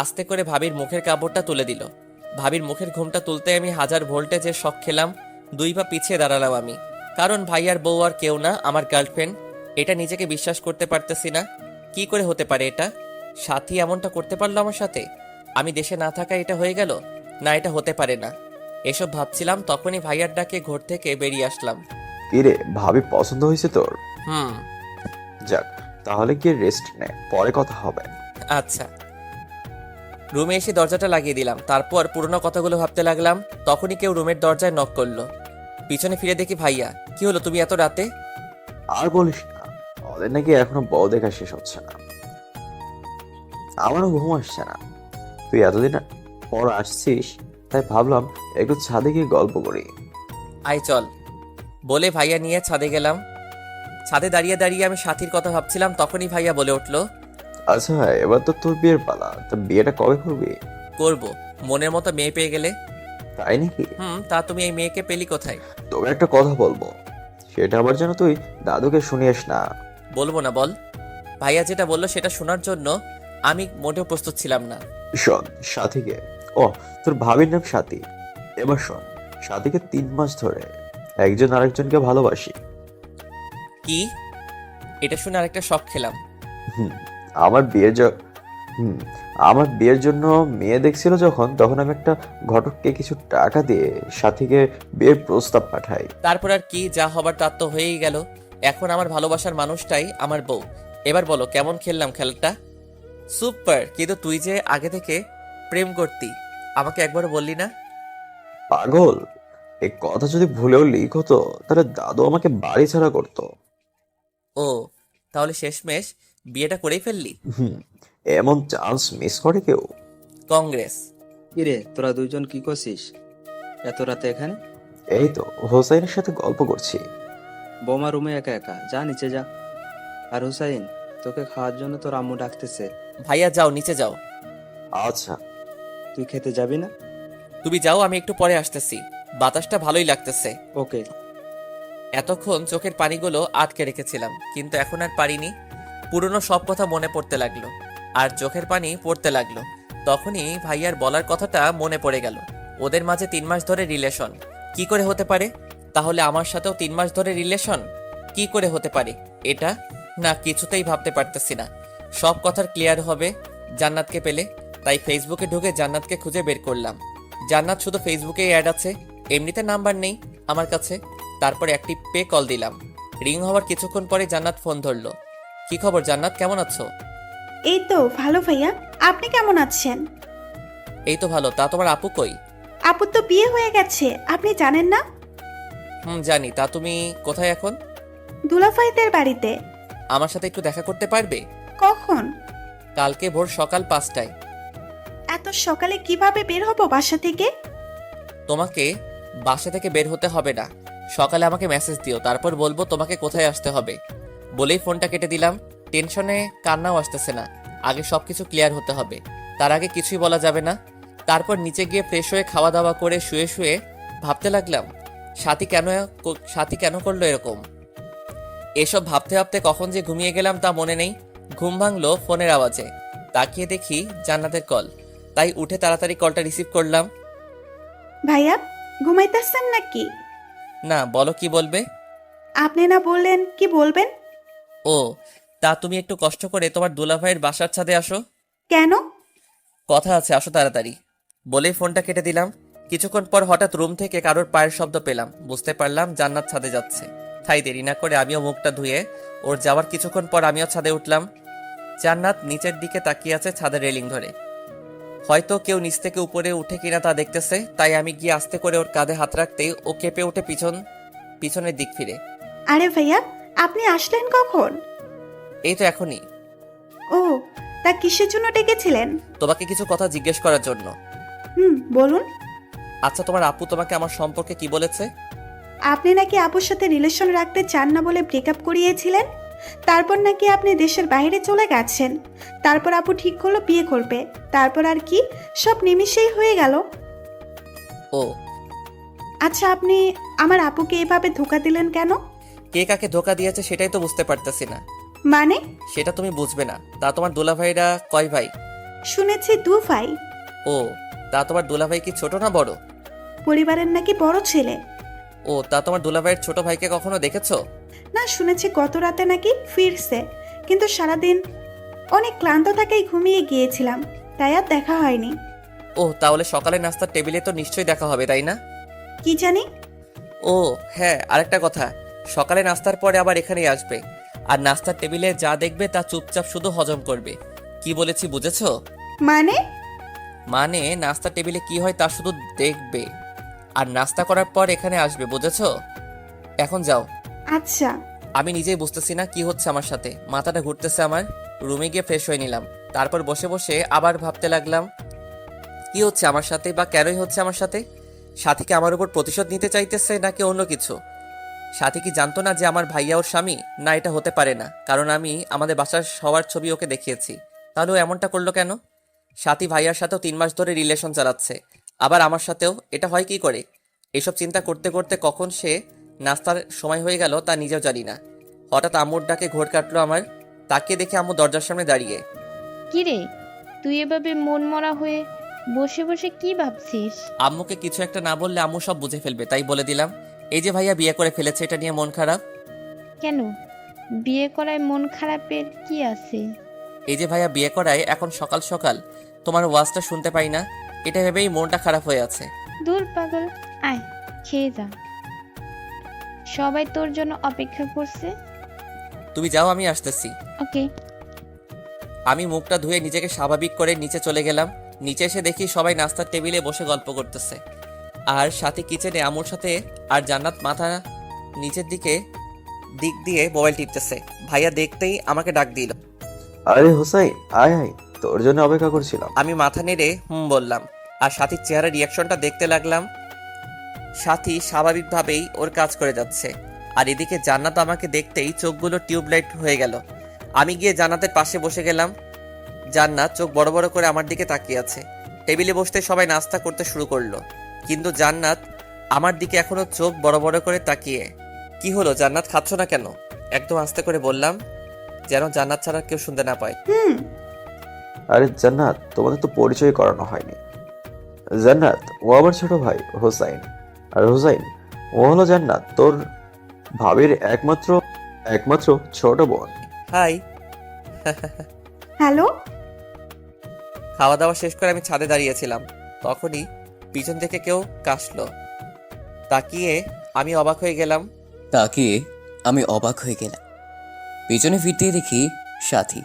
আস্তে করে ভাবির মুখের কাপড়টা তুলে দিল। ভাবির মুখের ঘুমটা তুলতে আমি 1000 ভোল্টেজের শক খেলাম। 2 পা পিছিয়ে দাঁড়ালাম আমি, কারণ ভাইয়ার বউ আর কেউ না, আমার গার্লফ্রেন্ড। এটা নিজেকে বিশ্বাস করতে পারতেছি না। কি করে হতে পারে এটা? সাথী এমনটা করতে পারলো আমার সাথে? আমি দেশে না থাকায় এটা হয়ে গেল? না, এটা হতে পারে না। এসব ভাবছিলাম, তখনই ভাইয়ার ডাকে ঘর থেকে বেরিয়ে আসলাম। কিরে, ভাবি পছন্দ হয়েছে তোর? হুম। যাক, তাহলে গিয়ে রেস্ট নে, পরে কথা হবে। আচ্ছা। রুমে এসে দরজাটা লাগিয়ে দিলাম। তারপর পুরোনো কথাগুলো ভাবতে লাগলাম। তখনই কেউ রুমের দরজায় নক করলো। পিছনে ফিরে দেখি ভাইয়া। কি হলো, তুমি এত রাতে? আর বলিস না, ওদের নাকি এখনো বউ দেখা শেষ হচ্ছে না। আমারও ঘুম আসছে না। তুই এতদিন পর আসছিস, তাই ভাবলাম একটু ছাদে গিয়ে গল্প করি। আয় চল, বলে ভাইয়া নিয়ে ছাদে গেলাম। ছাদে দাঁড়িয়ে দাঁড়িয়ে আমি সাথীর কথা ভাবছিলাম। তখনই ভাইয়া বলে উঠলো, আচ্ছা, এবার তো তোর বিয়ের পালা, তা বিয়েটা কবে করবি? করব, মনের মতো মেয়ে পেয়ে গেলে। তাই নাকি? তা তুমি এই মেয়েকে পেলি কোথায়? তোকে একটা কথা বলবো, সেটা আবার যেন তুই দাদুকে শুনিস না। বলবো না, বল। ভাইয়া যেটা বললো সেটা শোনার জন্য আমি মোটেও প্রস্তুত ছিলাম না। শোন, সাথীকে, ও তোর ভাবির নাম সাথী। এবার শোন, সাথীকে 3 মাস ধরে একজন আরেকজনকে ভালোবাসি। কি? এটা শুনে আরেকটা শক খেলাম। হুম আমার বিয়ের আমার বিয়ের জন্য মেয়ে দেখছিল যখন, তখন আমি একটা ঘটককে কিছু টাকা দিয়ে সাথীকে বিয়ের প্রস্তাব পাঠাই। তারপর আর কি, যা হবার তার তো হয়েই গেল। এখন আমার ভালোবাসার মানুষটাই আমার বউ। এবার বলো কেমন খেললাম খেলাটা? সুপার। কিন্তু তুই যে আগে থেকে প্রেম করতি, আমাকে একবারও বললি না। পাগল, এই কথা যদি ভুলেও লিক হতো তাহলে দাদু আমাকে বাড়ি ছাড়া করতো। ও, তাহলে শেষমেশ বিয়েটা করেই ফেললি? হুম এমন চান্স মিস করে কেউ? কংগ্রেস। কিরে, তোরা দুইজন কি করছিস এত রাতে এখানে? এই তো হোসাইনের সাথে গল্প করছি। বৌমা রুমে একা একা, যা নিচে যা। আর হুসাইন, তোকে খাওয়ার জন্য তোর আম্মু ডাকতেছে। ভাইয়া যাও, নিচে যাও। আচ্ছা। তুই খেতে যাবি না? তুমি যাও, আমি একটু পরে আসতেছি। বাতাসটা ভালোই লাগতেছে। ওকে। এতক্ষণ চোখের পানিগুলো আটকে রেখেছিলাম, কিন্তু এখন আর পারিনি। পুরনো সব কথা মনে পড়তে লাগলো, আর চোখের পানি পড়তে লাগলো। তখনই ভাইয়ার বলার কথাটা মনে পড়ে গেল। ওদের মাঝে 3 মাস ধরে রিলেশন। কি করে হতে পারে? তাহলে আমার সাথেও 3 মাস ধরে রিলেশন কি করে হতে পারে? এটা না, কিছুতেই ভাবতে পারতেছি না। সব কথার ক্লিয়ার হবে জান্নাতকে পেলে। তাই ফেসবুকে ঢুকে জান্নাতকে খুঁজে বের করলাম। জান্নাত শুধু ফেসবুকেই অ্যাড আছে, এমনিতে নাম্বার নেই আমার কাছে। তারপর একটি পে কল দিলাম। রিং হওয়ার কিছুক্ষণ পরে জান্নাত ফোন ধরলো। কি খবর জান্নাত, কেমন আছো? এই তো ভালো ভাইয়া, আপনি কেমন আছেন? এই তো ভালো। তা তোমার আপু কই? আপুর তো বিয়ে হয়ে গেছে, আপনি জানেন না? জানি। তা তুমি কোথায় এখন? দুলাভাইদের বাড়িতে। আমার সাথে একটু দেখা করতে পারবে? কখন? কালকে ভোর সকাল 5টায়। এত সকালে কিভাবে বের হবো বাসা থেকে? তোমাকে বাসা থেকে বের হতে হবে না, সকালে আমাকে মেসেজ দিও, তারপর বলবো তোমাকে কোথায় আসতে হবে। বলেই ফোনটা কেটে দিলাম। টেনশনে কান্নাও আসতেছে না, আগে সব কিছু ক্লিয়ার হতে হবে, তার আগে কিছুই বলা যাবে না। তারপর নিচে গিয়ে ফ্রেশ হয়ে খাওয়া দাওয়া করে শুয়ে শুয়ে ভাবতে লাগলাম সাথী কেন করলো এরকম। এসব ভাবতে ভাবতে কখন যে ঘুমিয়ে গেলাম তা মনে নেই। ঘুম ভাঙলো ফোনের আওয়াজে, তাকিয়ে দেখি জান্নাতের কল, তাই উঠে তাড়াতাড়ি কলটা রিসিভ করলাম। ভাইয়া ঘুমাইতেছেন নাকি? না, বলো কি বলবে। আপনি না বললেন কি বলবেন? ও, তা তুমি একটু কষ্ট করে তোমার দুলাভাইয়ের বাসার ছাদে আসো, কেন? কথা আছে, আসো তাড়াতাড়ি। বলেই ফোনটা কেটে দিলাম। কিছুক্ষণ পর হঠাৎ রুম থেকে কারোর পায়ের শব্দ পেলাম, বুঝতে পারলাম জান্নাত ছাদে যাচ্ছে। তাই দেরি না করে আমিও মুখটা ধুয়ে ওর যাওয়ার কিছুক্ষণ পর আমিও ছাদে উঠলাম। জান্নাত নিচের দিকে তাকিয়ে আছে ছাদের রেলিং ধরে, হয়তো কেউ নিচ থেকে উপরে উঠে কিনা তা দেখতেছে। তাই আমি গিয়ে আস্তে করে ওর কাঁধে হাত রাখতেই ও কেঁপে ওঠে পিছনের দিক ফিরে। আরে ভাইয়া আপনি আসলেন কখন? এই তো এখনই। ও, তা কিসের জন্য ডেকেছিলেন? তোমাকে কিছু কথা জিজ্ঞেস করার জন্য। বলুন। আচ্ছা, তোমার আপু তোমাকে আমার সম্পর্কে কি বলেছে? আপনি নাকি আপুর সাথে রিলেশন রাখতে চান না বলে ব্রেকআপ করিয়েছিলেন, তারপর নাকি আপনি দেশের বাইরে চলে গেছেন, তারপর আপু ঠিক করলো বিয়ে করবে, তারপর আর কি সব নিমিষেই হয়ে গেল। ও, আচ্ছা আপনি আমার আপুকে এভাবে ধোকা দিলেন কেন? কে কাকে ধোকা দিয়েছে সেটাই তো বুঝতে পারতেছি না। মানে? সেটা তুমি বুঝবে না। তা তোমার দুলাভাইরা কয় ভাই? শুনেছি 2 ভাই। ও, তা তোমার দুলাভাই কি ছোট না বড়? পরিবারের নাকি বড় ছেলে। ও, তা তোমার দুলাভাইয়ের ছোট ভাইকে কখনো দেখেছো? না, শুনেছি গত রাতে নাকি ফিরছে, কিন্তু সারাদিন অনেক ক্লান্ত থাকায় ঘুমিয়ে গিয়েছিলাম, তাই আর দেখা হয়নি। ও, তাহলে সকালে নাস্তার টেবিলে তো নিশ্চয়ই দেখা হবে, তাই না? কি জানি। ও হ্যাঁ, আরেকটা কথা, সকালে নাস্তার পরে আবার এখানেই আসবে। আর নাস্তার টেবিলে যা দেখবে তা চুপচাপ শুধু হজম করবে। কি বলেছি বুঝেছো? মানে? মানে নাস্তার টেবিলে কি হয় তা শুধু দেখবে, আর নাস্তা করার পর এখানে আসবে, বুঝেছো? এখন যাও। আচ্ছা। আমি নিজেই বুঝতেছি না কি হচ্ছে আমার সাথে, মাথাটা ঘুরতেছে আমার। রুমে গিয়ে ফ্রেশ হয়ে নিলাম, তারপর বসে বসে আবার ভাবতে লাগলাম কি হচ্ছে আমার সাথে, বা কেনই হচ্ছে আমার সাথে। সাথী কি আমার উপর প্রতিশোধ নিতে চাইতেছে নাকি অন্য কিছু? সাথী কি জানতো না যে আমার ভাইয়া ওর স্বামী? না, এটা হতে পারে না, কারণ আমি আমাদের বাসার সবার ছবি ওকে দেখিয়েছি। তাহলে ও এমনটা করলো কেন? সাথী ভাইয়ার সাথেও 3 মাস ধরে রিলেশন চালাচ্ছে, আবার আমার সাথেও, এটা হয় কি করে? এসব চিন্তা করতে করতে কখন সে নাস্তার সময় হয়ে গেল তা নিজেও জানি না। হঠাৎ আম্মুর ডাকে ঘোর কাটলো আমার। তাকিয়ে দেখে আম্মু দরজার সামনে দাঁড়িয়ে। কিরে, তুই এভাবে মন মরা হয়ে বসে বসে কি ভাবছিস? আম্মুকে কিছু একটা না বললে আম্মু সব বুঝে ফেলবে, তাই বলে দিলাম, এই যে ভাইয়া বিয়ে করে ফেলেছে, এটা নিয়ে মন খারাপ। কেন, বিয়ে করায় মন খারাপের কি আছে? এই যে ভাইয়া বিয়ে করায় এখন সকাল সকাল তোমার ওয়াজটা শুনতে পাই না, এটা ভেবেই মনটা খারাপ হয়ে আছে। দূর পাগল, আয় খেয়ে যা, সবাই তোর জন্য অপেক্ষা করছে। তুমি যাও, আমি আসতেছি। ওকে। আমি মুখটা ধুয়ে নিজেকে স্বাভাবিক করে নিচে চলে গেলাম। নিচে এসে দেখি সবাই নাস্তার টেবিলে বসে গল্প করতেছে, আর সাথে কিচেনে আমুর সাথে আর জান্নাত মাথা নিচের দিক দিয়ে মোবাইল টিপতেছে। ভাইয়া দেখতেই আমাকে ডাক দিল। আরে হোসাইন, আয় আয়, তোর জন্য অপেক্ষা করছিলাম। আমি মাথা নেড়ে বললাম, আর সাথীর চেহারা রিয়াকশনটা দেখতে লাগলাম। সাথী স্বাভাবিকভাবেই ওর কাজ করে যাচ্ছে, আর এদিকে জান্নাত আমাকে দেখতেই চোখগুলো টিউবলাইট হয়ে গেল। আমি গিয়ে জান্নাতের পাশে বসে গেলাম। জান্নাত চোখ বড় বড় করে আমার দিকে তাকিয়ে আছে। টেবিলে বসতে সবাই নাস্তা করতে শুরু করলো, কিন্তু জান্নাত আমার দিকে এখনো চোখ বড় বড় করে তাকিয়ে। কি হলো জান্নাত, খাচ্ছ না কেন? একদম আস্তে করে বললাম, যেন জান্নাত ছাড়া কেউ শুনতে না পায়। আরে জান্নাত, তোমাদের তো পরিচয় করানো হয়নি। জান্নাত ও আমার ছোট ভাই হোসাইন, আর হোসাইন ও হলো জান্নাত, তোর ভাবির একমাত্র ছোট বোন। হাই। হ্যালো। খাওয়া দাওয়া শেষ করে আমি ছাদে দাঁড়িয়েছিলাম, তখনই পিছন থেকে কেউ কাশলো। তাকিয়ে আমি অবাক হয়ে গেলাম। পিছনে ফিরতেই দেখি সাথী।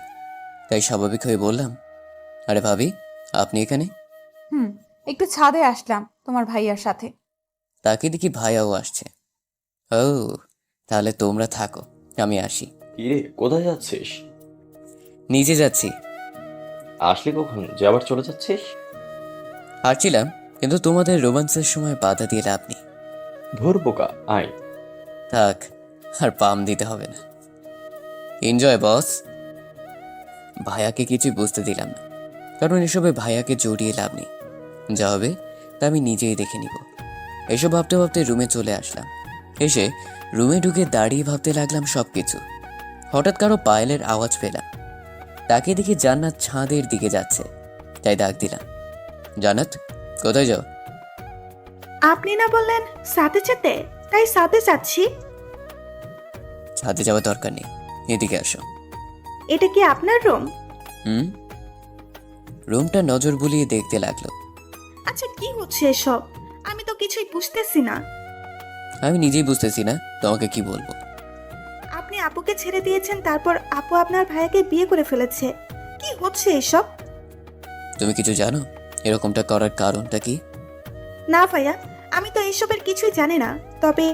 তাই স্বাভাবিক হয়ে বললাম, আরে ভাবি, আপনি এখানে? একটু ছাদে আসলাম তোমার ভাইয়ার সাথে। তাকে দেখি ভাইয়াও আসছে। ও, তাহলে তোমরা থাকো, আমি আসি। কিরে, কোথায় যাচ্ছিস? নিচে যাচ্ছি। আসলি কখন যে আবার চলে যাচ্ছিস? হারছিলাম, কিন্তু তোমাদের রোমান্সের সময় বাধা দিয়ে লাভ নেই। ধর বোকা, আয়। থাক, আর পাম দিতে হবে না। এনজয় বস। ভাইয়াকে কিছুই বুঝতে দিলাম না, কারণ এসবে ভাইয়াকে জড়িয়ে লাভ নেই। যা হবে তা আমি নিজেই দেখে নিব। এসব ভাবতে ভাবতে রুমে চলে আসলাম। এসে রুমে ঢুকে দাঁড়িয়ে ভাবতে লাগলাম সব কিছু। হঠাৎ কারো পায়েলের আওয়াজ পেলাম। তাকে দেখি জান্নাত ছাদের দিকে যাচ্ছে, তাই ডাক দিলাম, জান্নাত কোথায় যাও? আপনি না বললেন সাথে যেতে, তাই সাথে যাচ্ছি। ছাদে যাওয়ার দরকার নেই, এদিকে আসো। এটা কি আপনার রুম? হুম। রুমটা নজর বুলিয়ে দেখতে লাগলো। আচ্ছা, কি হচ্ছে এসব? আমি তো কিছুই বুঝতেছি না। আমি নিজেই বুঝতেছি না তোমাকে কি বলবো। আপনি আপুকে ছেড়ে দিয়েছেন, তারপর আপু আপনার ভাইয়াকে বিয়ে করে ফেলেছে। কি হচ্ছে এসব? তুমি কিছু জানো এরকমটা করার কারণটা কি? না ভাইয়া, আমি তো এইসবের কিছুই জানি না। তবে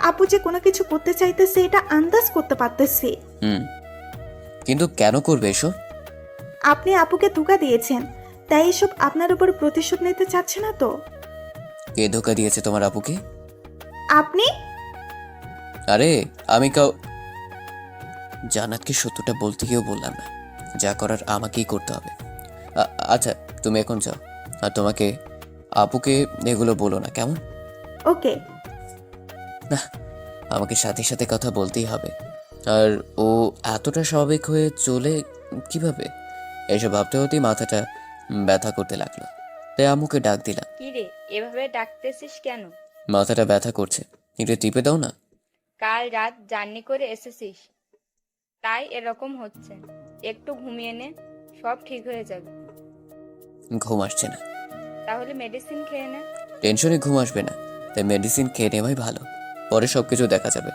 আপু যে কোনো কিছু করতে চাইতেছে এটা আন্দাজ করতে পারতেছি। হুম, কিন্তু কেন করবে এসব? আপনি আপুকে ধোঁকা দিয়েছেন, তাই এসব আপনার উপর প্রতিশোধ নিতে চাচ্ছে না তো? কে ধোকা দিয়েছে তোমার আপুকে? আপনি? আরে আমি জান্নাতকে সত্যটা বলতে গিয়েও বললাম না। যা করার আমাকেই করতে হবে। আচ্ছা তুমি এখন যাও, আর তোমাকে আপুকে এগুলো বলো না, কেমন? ওকে। না, আমাকে সাথে সাথে কথা বলতেই হবে। আর ও এতটা স্বাভাবিক হয়ে চলে কিভাবে, এসব ভাবতে হতেই মাথাটা ব্যথা করতে লাগলো। তাই আম্মুকে ডাক দিলাম, কি রে, এভাবে ডাকতেছিস কেন? মাথাটা ব্যথা করছে, একটু টিপে দাও না। কাল রাত জার্নি করে এসেছিস, তাই এরকম হচ্ছে। একটু ঘুমিয়ে নে, সব ঠিক হয়ে যাবে। ঘুম আসছে না। তাহলে মেডিসিন খেয়ে নে। টেনশনে ঘুম আসবে না, তাই মেডিসিন খেয়ে নেওয়াই ভালো, পরে সব কিছু দেখা যাবে।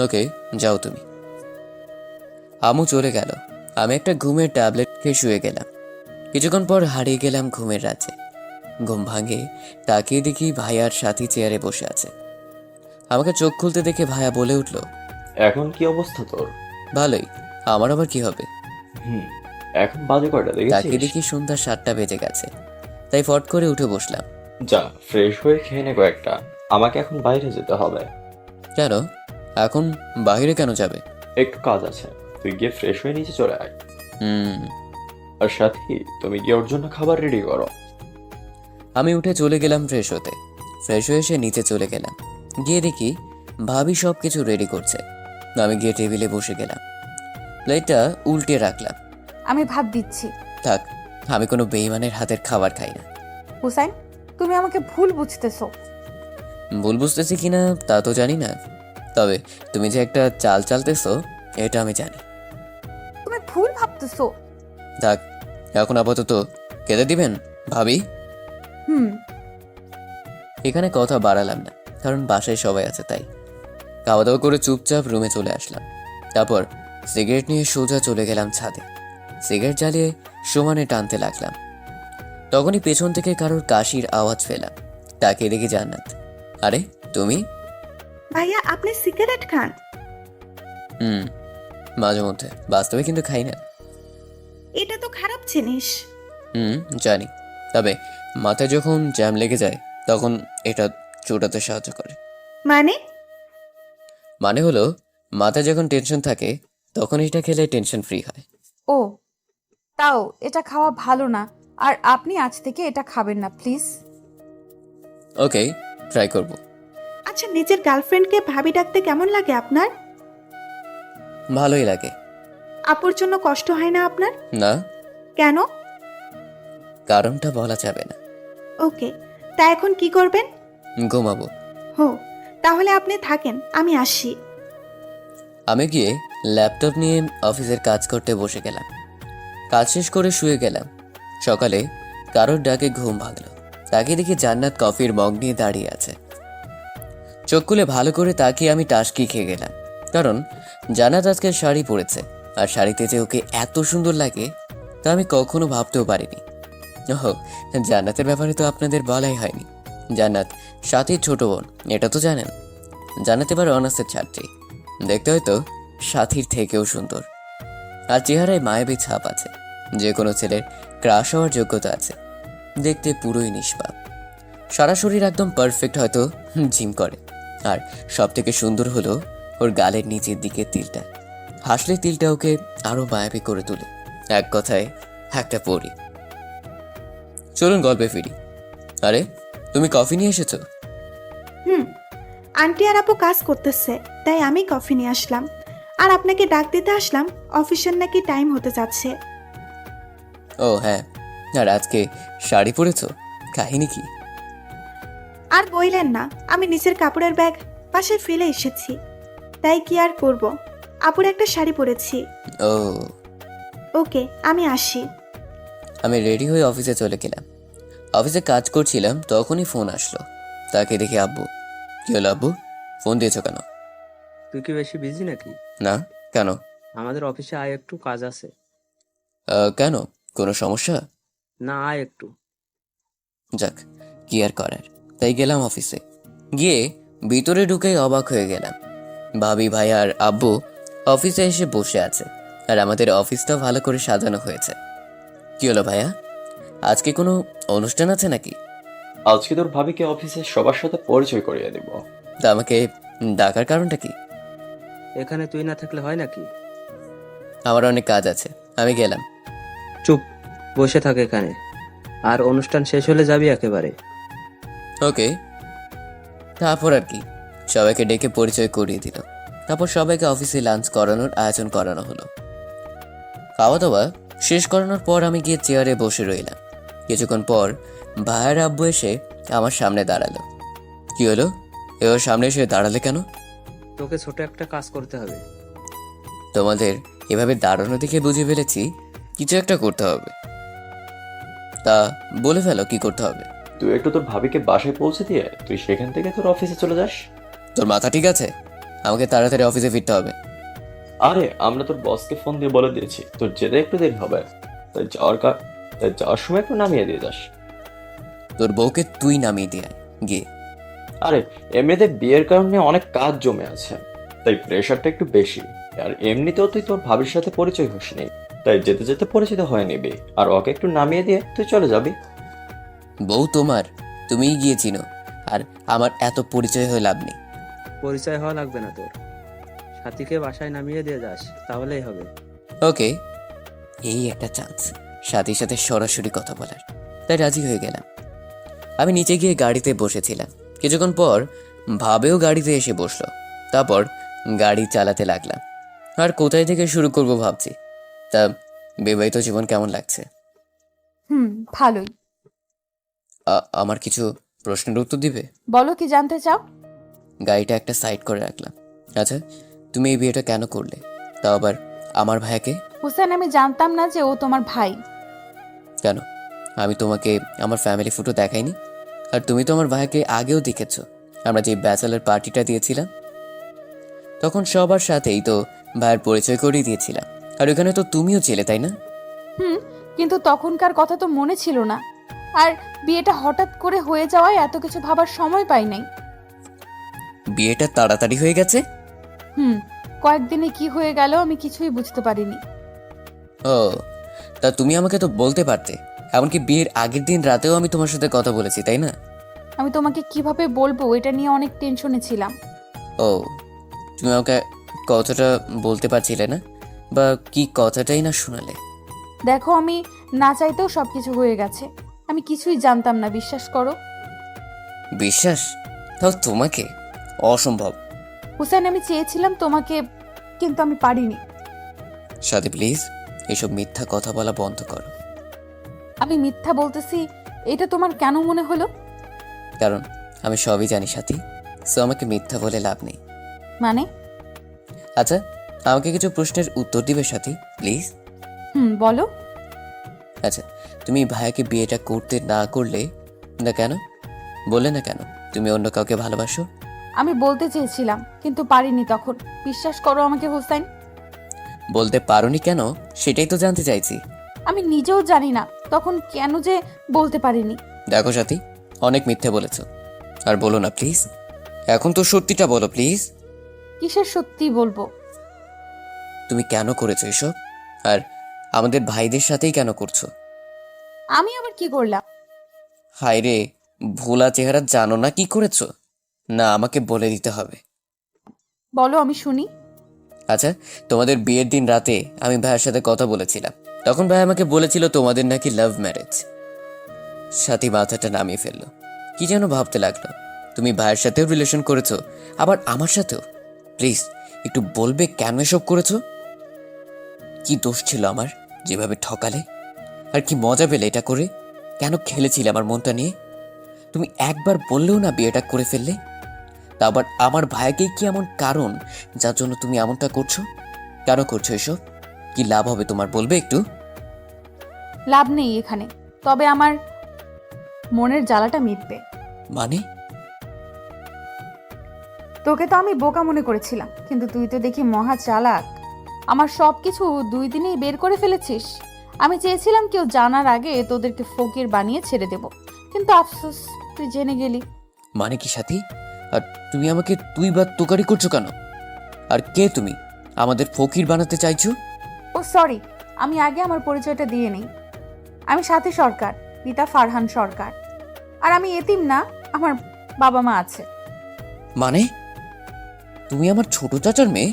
ওকে, যাও তুমি। আম্মু চলে গেল। আমি একটা ঘুমের ট্যাবলেট খেয়ে শুয়ে গেলাম। কিছুক্ষণ পর হারিয়ে গেলাম ঘুমের রাজ্যে। ঘুম ভাঙে তাকিয়ে দেখি ভাইয়ার সাথী চেয়ারে বসে আছে। আমাকে চোখ খুলতে দেখে ভাইয়া বলে উঠল, এখন কি অবস্থা তোর? ভালোই, আমার আবার কি হবে? হুম, এখন বাজে কয়টা তাকিয়ে দেখেছিস? দেখি সন্ধ্যা 7টা বেজে গেছে, তাই ফট করে উঠে বসলাম। যা ফ্রেশ হয়ে খেয়ে নে কয়েকটা, আমাকে এখন বাইরে যেতে হবে। কেন? এখন বাইরে কেন যাবে? একটু কাজ আছে, তুই গিয়ে ফ্রেশ হয়ে নিচে চলে আয়। হুম। আর সাথী, তুমি গিয়ে ওর জন্য খাবার রেডি করো। আমি উঠে চলে গেলাম ফ্রেশ হতে। ফ্রেশ হয়ে এসে নিচে চলে গেলাম। গিয়ে দেখি ভাবি সব কিছু রেডি করছে। আমি গিয়ে টেবিলে বসে গেলাম, প্লেটটা উল্টে রাখলাম। আমি ভাত দিচ্ছি। থাক, আমি কোনো বেইমানের হাতের খাবার খাই না। হুসাইন, তুমি আমাকে ভুল বুঝতেছো। ভুল বুঝতেছি কিনা তা তো জানি না, তবে তুমি যে একটা চাল চালতেছো এটা আমি জানি। তুমি ভুল ভাবতেছো। থাক, এখন আপাতত খেতে দিবেন ভাবি? হুম। এখানে কথা বাড়ালাম না, কারণ বাসায় সবাই আছে তাই। খাওয়া দাওয়া করে চুপচাপ রুমে চলে আসলাম। তারপর সিগারেট নিয়ে সোজা চলে গেলাম ছাদে। সিগারেট জ্বালিয়ে সমানে টানতে লাগলাম। তখনই পেছন থেকে কারোর কাশির আওয়াজ পেলাম। তাকিয়ে দেখি জান্নাত। আরে তুমি? ভাইয়া, আপনি সিগারেট খান? হুম, মাঝে মধ্যে, বাস্তবে কিন্তু খাই না। এটা তো খারাপ জিনিস। হুম, জানি, তবে মাথায় যখন জ্যাম লেগে যায় তখন এটা চোটাতে সাহায্য করে। মানে? মানে হলো, মাথায় যখন টেনশন থাকে তখন এটা খেলে টেনশন ফ্রি হয়। ও, তাও এটা খাওয়া ভালো না। আর আপনি আজ থেকে এটা খাবেন না প্লিজ। ওকে, ট্রাই করব। আচ্ছা, নিজের গার্লফ্রেন্ডকে ভাবি ডাকতে কেমন লাগে আপনার? ভালোই লাগে। আপুর জন্য কষ্ট হয় না আপনার? না, কেন? কারণটা বলা যাবে না। ওকে, তা এখন কি করবেন? ঘুমাবো। হো, তাহলে আপনি থাকেন, আমি আসি। আমি গিয়ে ল্যাপটপ নিয়ে অফিসের কাজ করতে বসে গেলাম। কাজ শেষ করে শুয়ে গেলাম। সকালে কারোর ডাকে ঘুম ভাঙলো। তাকে দেখি জান্নাত কফির মগ নিয়ে দাঁড়িয়ে আছে। চোখ খুলে ভালো করে তাকিয়ে আমি টাসকি খেয়ে গেলাম, কারণ জান্নাত আজকে শাড়ি পরেছে, আর শাড়িতে যে ওকে এত সুন্দর লাগে তা আমি কখনো ভাবতেও পারিনি। ওহো, জান্নাতের ব্যাপারে তো আপনাদের বলাই হয়নি। জান্নাত সাথীর ছোট বোন, এটা তো জানেন। জান্নাত এবার অনার্সের ছাত্রী, দেখতে হয়তো সাথীর থেকেও সুন্দর, আর চেহারায় মায়াবী ছাপ আছে। যে কোনো ছেলের ক্রাশ হওয়ার যোগ্যতা আছে। দেখতে পুরোই নিষ্পাপ, সারা শরীর একদম পারফেক্ট, হয়তো জিম করে। আর সব থেকে সুন্দর হলো ওর গালের নিচের দিকে তিলটা। হাসলে তিলটা ওকে আরো মায়াবী করে তোলে। এক কথায় একটা পরি। চলুন গল্পে ফিরি। আরে তুমি কফি নিয়ে এসেছো? হুম, আন্টি আর আপু কাজ করতেছে, তাই আমি কফি নিয়ে আসলাম। আর আপনাকে ডাক দিতে আসলাম, অফিসের নাকি টাইম হতে যাচ্ছে। ও হ্যাঁ, আর আজকে শাড়ি পরেছো, কাহিনী কি? আর বইলেন না, আমি নিচের কাপড়ের ব্যাগ পাশে ফেলে এসেছি, তাই কি আর করব। আপুর একটা শাড়ি পরেছি। ও। ওকে, আমি আসি। আমি রেডি হয়ে অফিসে চলে গেলাম। অফিসে কাজ করছিলাম, তখনই ফোন আসলো। তাকে দেখি আব্বু। কি হলো আব্বু, ফোন দিয়েছো কেন? তুই কি বেশি বিজি নাকি? না, কেন? আমাদের অফিসে আয়, একটু কাজ আছে। কেন, কোনো সমস্যা? না, আয় একটু। যাক, কি আর করার। তাই গেলাম অফিসে। গিয়ে ভিতরে ঢুকে অবাক হয়ে গেলাম। ভাবি, ভাই আর আব্বু অফিসে এসে বসে আছে। আর আমাদের অফিসটাও ভালো করে সাজানো হয়েছে। কি হলো ভাইয়া, আজকে কোনো অনুষ্ঠান আছে নাকি? আজকে তোর ভাবিকে অফিসে সবার সাথে পরিচয় করিয়ে দিব। তা আমাকে ডাকার কারণটা কি? এখানে তুই না থাকলে হয় নাকি? আমার অনেক কাজ আছে, আমি গেলাম। চুপ, বসে থাক এখানে। আর অনুষ্ঠান শেষ হলে যাবি একেবারে। ওকে। তারপর আর কি, সবাইকে ডেকে পরিচয় করিয়ে দিল। তারপর সবাইকে অফিসে লাঞ্চ করানোর আয়োজন করানো হলো। খাওয়া দাওয়া শেষ করানোর পর আমি গিয়ে চেয়ারে বসে রইলাম। কিছুক্ষণ পর ভাইয়ের আব্বু এসে আমার সামনে দাঁড়ালো। কি হলো, এবার সামনে এসে দাঁড়ালে কেন? তোকে ছোট একটা কাজ করতে হবে। তোমাদের এভাবে দাঁড়ানো দেখে বুঝে ফেলেছি কিছু একটা করতে হবে। তা বলে ফেলো, কি করতে হবে? তুই একটু তোর ভাবিকে বাসায় পৌঁছে দিয়ে তুই সেখান থেকে তোর অফিসে চলে যাস। তোর মাথা ঠিক আছে? আমাকে তাড়াতাড়ি অফিসে ফিরতে হবে। আরে আমরা তোর বসকে ফোন দিয়ে বলে দিয়েছি তোর যেতে একটু দেরি হবে, তাই যাওয়ার সময় একটু নামিয়ে দিয়ে যাস। তোর বউকে তুই নামিয়ে দিয়ে আয় গিয়ে। আরে এমনিতে বিয়ের কারণে অনেক কাজ জমে আছে, তাই প্রেশারটা একটু বেশি। আর এমনিতেও তুই তোর ভাবির সাথে পরিচয় হসনি, তাই যেতে যেতে পরিচিত হয়ে নিবি। আর ওকে একটু নামিয়ে দিয়ে তুই চলে যাবি। বউ তোমার, তুমিই গিয়ে চিনো। আর আমার এত পরিচয় হয়ে লাভ নেই। পরিচয় হওয়া লাগবে না তোর, সাথীকে বাসায় নামিয়ে দিয়ে যাস, তাহলেই হবে। ওকে, এই একটা চান্স সাথীর সাথে সরাসরি কথা বলার। তাই রাজি হয়ে গেলাম। আমি নিচে গিয়ে গাড়িতে বসেছিলাম। কিছুক্ষণ পর ভাবেও গাড়িতে এসে বসলো। তারপর গাড়ি চালাতে লাগলাম। আর কোথায় থেকে শুরু করব ভাবছি। তা বিবাহিত জীবন কেমন লাগছে? ভালোই। আমার কিছু প্রশ্নের উত্তর দিবে? বলো, কি জানতে চাও? গাড়িটা একটা সাইড করে রাখলাম। আচ্ছা, তুমি এই বিয়েটা কেন করলে, তাও আবার আমার ভাইয়াকে? হুসেন, আমি জানতাম না যে ও তোমার ভাই। কেন, আমি তোমাকে আমার ফ্যামিলি ফটো দেখাইনি? আর তুমি তো আমার ভাইয়াকে আগেও দেখেছো। আমরা যে ব্যাচেলার পার্টিটা দিয়েছিলাম, তখন সবার সাথেই তো ভাইয়ের পরিচয় করিয়ে দিয়েছিলাম। আর ওখানে তো তুমিও ছিলে, তাই না? কিন্তু তখনকার কথা তো মনে ছিল না। আর বিয়েটা হঠাৎ করে হয়ে যাওয়ায় এত কিছু ভাবার সময় পাই নাই। বিয়েটা তাড়াতাড়ি হয়ে গেছে। কয়েকদিনে কি হয়ে গেল আমি কিছুই বুঝতে পারিনি। ও, তা তুমি আমাকে তো বলতে পারতে। এমনকি বিয়ের আগের দিন রাতেও আমি তোমার সাথে কথা বলেছি, তাই না? আমি তোমাকে কিভাবে বলবো এটা নিয়ে অনেক টেনশনে ছিলাম। ও, তুমি আমাকে কথাটা বলতে পারছিলে না, বা কি কথাটাই না শোনালে? দেখো, আমি না চাইতেও সবকিছু হয়ে গেছে। আমি কিছুই জানতাম না, বিশ্বাস করো। বিশ্বাস? তাও তোমাকে? অসম্ভব। হুসেন, আমি চেয়েছিলাম তোমাকে, কিন্তু আমি পারিনি। সাথী প্লিজ, এসব মিথ্যা কথা বলা বন্ধ করো। আমি মিথ্যা বলতেছি এটা তোমার কেন মনে হলো? কারণ আমি সবই জানি সাথী, সো আমাকে মিথ্যা বলে লাভ নেই। মানে? আচ্ছা, আমাকে কিছু প্রশ্নের উত্তর দিবে সাথী প্লিজ? বলো। আচ্ছা, তুমি ভাইয়াকে বিয়েটা করতে না করলে না কেন? বললে না কেন তুমি অন্য কাউকে ভালোবাসো? আমি বলতে চেয়েছিলাম কিন্তু পারিনি তখন। বিশ্বাস করো আমাকে হুসাইন। বলতে পারোনি কেন সেটাই তো জানতে চাইছি। আমি নিজেও জানি না তখন কেন যে বলতে পারিনি। দেখো সাথী, অনেক মিথ্যে বলেছো। আর বলো না প্লিজ, এখন তো সত্যিটা বলো প্লিজ। কিসের সত্যি বলবো? তুমি কেন করেছো এসব? আর আমাদের ভাইদের সাথেই কেন করছো? আমি আবার কি করলাম? হায় রে, ভোলা চেহারা জানো না কি করেছো? না, আমাকে বলে দিতে হবে। বলো, আমি শুনি। আচ্ছা, তোমাদের বিয়ের দিন রাতে আমি ভাইয়ের সাথে কথা বলেছিলাম। তখন ভাই আমাকে বলেছিল তোমাদের নাকি লাভ ম্যারেজ। সাথী মাথাটা নামিয়ে ফেললো, কি যেন ভাবতে লাগলো। তুমি ভাইয়ের সাথেও রিলেশন করেছো, আবার আমার সাথেও। প্লিজ একটু বলবে কেন এসব করেছো? কি দোষ ছিল আমার যেভাবে ঠকালে? আর কি মজা পেলে এটা করে? কেন খেলেছিলে আমার মনটা নিয়ে? তুমি একবার বললেও না বিয়েটা করে ফেললে। তা আবার আমার ভাইকে কি এমন কারণ যার জন্য তুমি এমনটা করছো? কেন করছো এসব? কি লাভ হবে তোমার বলবে একটু? লাভ নেই এখানে, তবে আমার মনের জ্বালাটা মিটবে। মানে? তোকে তো আমি বোকা মনে করেছিলাম, কিন্তু তুই তো দেখি মহা চালাক। আমার সব কিছু 2 দিনেই বের করে ফেলেছিস। আমি চেয়েছিলাম কেউ জানার আগে তোদেরকে ফকির বানিয়ে ছেড়ে দেব, কিন্তু আফসোস তুই জেনে গেলি। মানে কি সাথী? আর তুমি আমাকে তুই বা তোকারি করছো কেন? আর কে তুমি? আমাদের ফকির বানাতে চাইছো? ও সরি, আমি আগে আমার পরিচয়টা দিয়ে নেই। আমি সাথী সরকার, পিতা ফারহান সরকার। আর আমি এতিম না, আমার বাবা মা আছে। মানে তুমি আমার ছোট চাচার মেয়ে?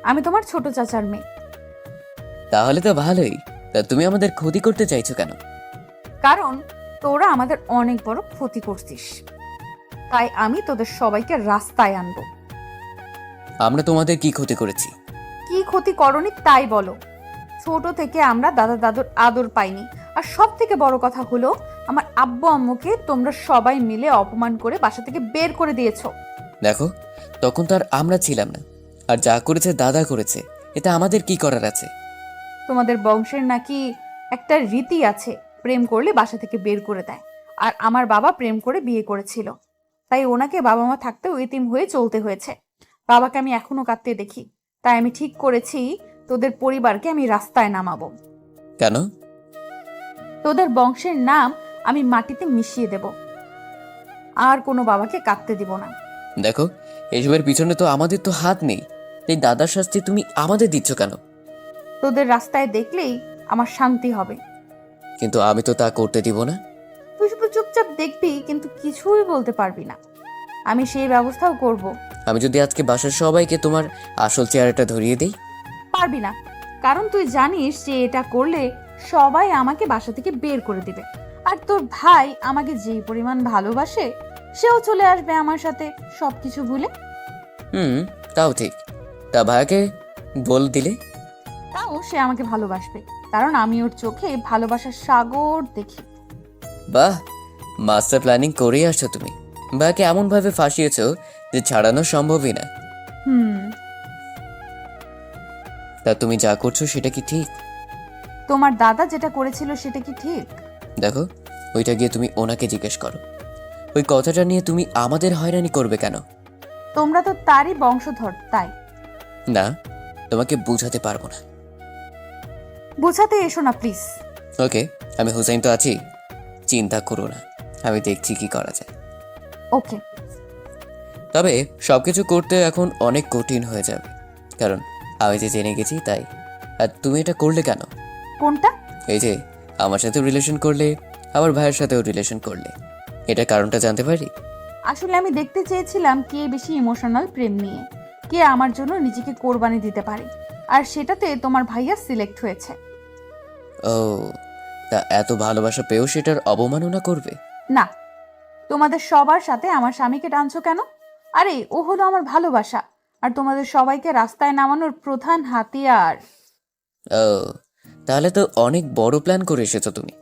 আমি তোমার ছোট চাচার মেয়ে। তাহলে তো ভালোই। তা তুমি আমাদের ক্ষতি করতে চাইছো কেন? কারণ তোরা আমাদের অনেক বড় ক্ষতি করছিস, তাই আমি তোদের সবাইকে রাস্তায় আনবো। আমরা তোমাদের কি ক্ষতি করেছি? কি ক্ষতি করনি তাই বলো। ছোট থেকে আমরা দাদা দাদুর আদর পাইনি, আর সব থেকে বড় কথা হলো আমার আব্বু আম্মুকে তোমরা সবাই মিলে অপমান করে বাসা থেকে বের করে দিয়েছো। দেখো, তখন তো আর আমরা ছিলাম না। আর যা করেছে দাদা করেছে, এটা আমাদের কি করার আছে? তোমাদের বংশের নাকি একটা রীতি আছে, প্রেম করলে বাসা থেকে বের করে দেয়। আর আমার বাবা প্রেম করে বিয়ে করেছিল, তাই ওনাকে বাবা মা থাকতেও এতিম হয়ে চলতে হয়েছে। বাবাকে আমি এখনো কাঁদতে দেখি, তাই আমি ঠিক করেছি তোদের পরিবারকে আমি রাস্তায় নামাবো। কেন? তোদের বংশের নাম আমি মাটিতে মিশিয়ে দেব, আর কোনো বাবাকে কাঁদতে দিব না। দেখো, এসবের পিছনে তো আমাদের তো হাত নেই। এই দাদার শাস্তি তুমি আমাদের দিচ্ছ কেন? তোদের রাস্তায় দেখলেই আমার শান্তি হবে। কিন্তু আমি তো তা করতে দিব না। তুই শুধু চুপচাপ দেখবি, কিন্তু কিছুই বলতে পারবি না। আমি সেই ব্যবস্থাও করব। আমি যদি আজকে বাসার সবাইকে তোমার আসল চেহারাটা ধরিয়ে দেই? পারবি না, কারণ তুই জানিস যে এটা করলে সবাই আমাকে বাসা থেকে বের করে দিবে। আর তোর ভাই আমাকে যেই পরিমাণ ভালোবাসে, সেও চলে আসবে আমার সাথে সবকিছু ভুলে। তাও ঠিক। তা ভাইয়াকে বল দিলে? তাও সে আমাকে ভালোবাসবে, কারণ আমি ওর চোখে ভালোবাসার সাগর দেখি। বাহ, মাস্টার প্ল্যানিং করেই আসছো তুমি। ভাইয়াকে এমন ভাবে ফাঁসিয়েছো যে ছাড়ানো সম্ভবই না। তা তুমি যা করছো সেটা কি ঠিক? তোমার দাদা যেটা করেছিল সেটা কি ঠিক? দেখো, ওইটা গিয়ে তুমি ওনাকে জিজ্ঞেস করো। ওই কথাটা নিয়ে তুমি আমাদের হয়রানি করবে কেন? তোমরা তো তারই বংশধর, তাই। না, তোমাকে বুঝাতে পারবো না। বোঝাতে এসো না প্লিজ। ওকে, আমি হুসাইন তো আছি, চিন্তা করো না, আমি দেখছি কি করা যায়। ওকে। তবে সবকিছু করতে এখন অনেক কঠিন হয়ে যাবে, কারণ আমি যে জেনে গেছি তাই। আর তুমি এটা করলে কেন? কোনটা? এই যে আমার সাথেও রিলেশন করলে, আবার ভাইয়ের সাথেও রিলেশন করলে, এটা কারণটা জানতে পারি? আসলে আমি দেখতে চেয়েছিলাম কে বেশি ইমোশনাল প্রেম নিয়ে, কে আমার জন্য নিজেকে কোরবানি দিতে পারে, আর সেটাতে তোমার ভাইয়া সিলেক্ট হয়েছে। ও, তা এত ভালোবাসা পেয়েও সেটার অবমাননা করবে? না, তোমাদের সবার সাথে আমার স্বামীকে টানছো কেন? আরে ও হলো আমার ভালোবাসা, আর তোমাদের সবাইকে রাস্তায় নামানোর প্রধান হাতিয়ার। ও, তাহলে তো অনেক বড় প্ল্যান করে এসেছো তুমি।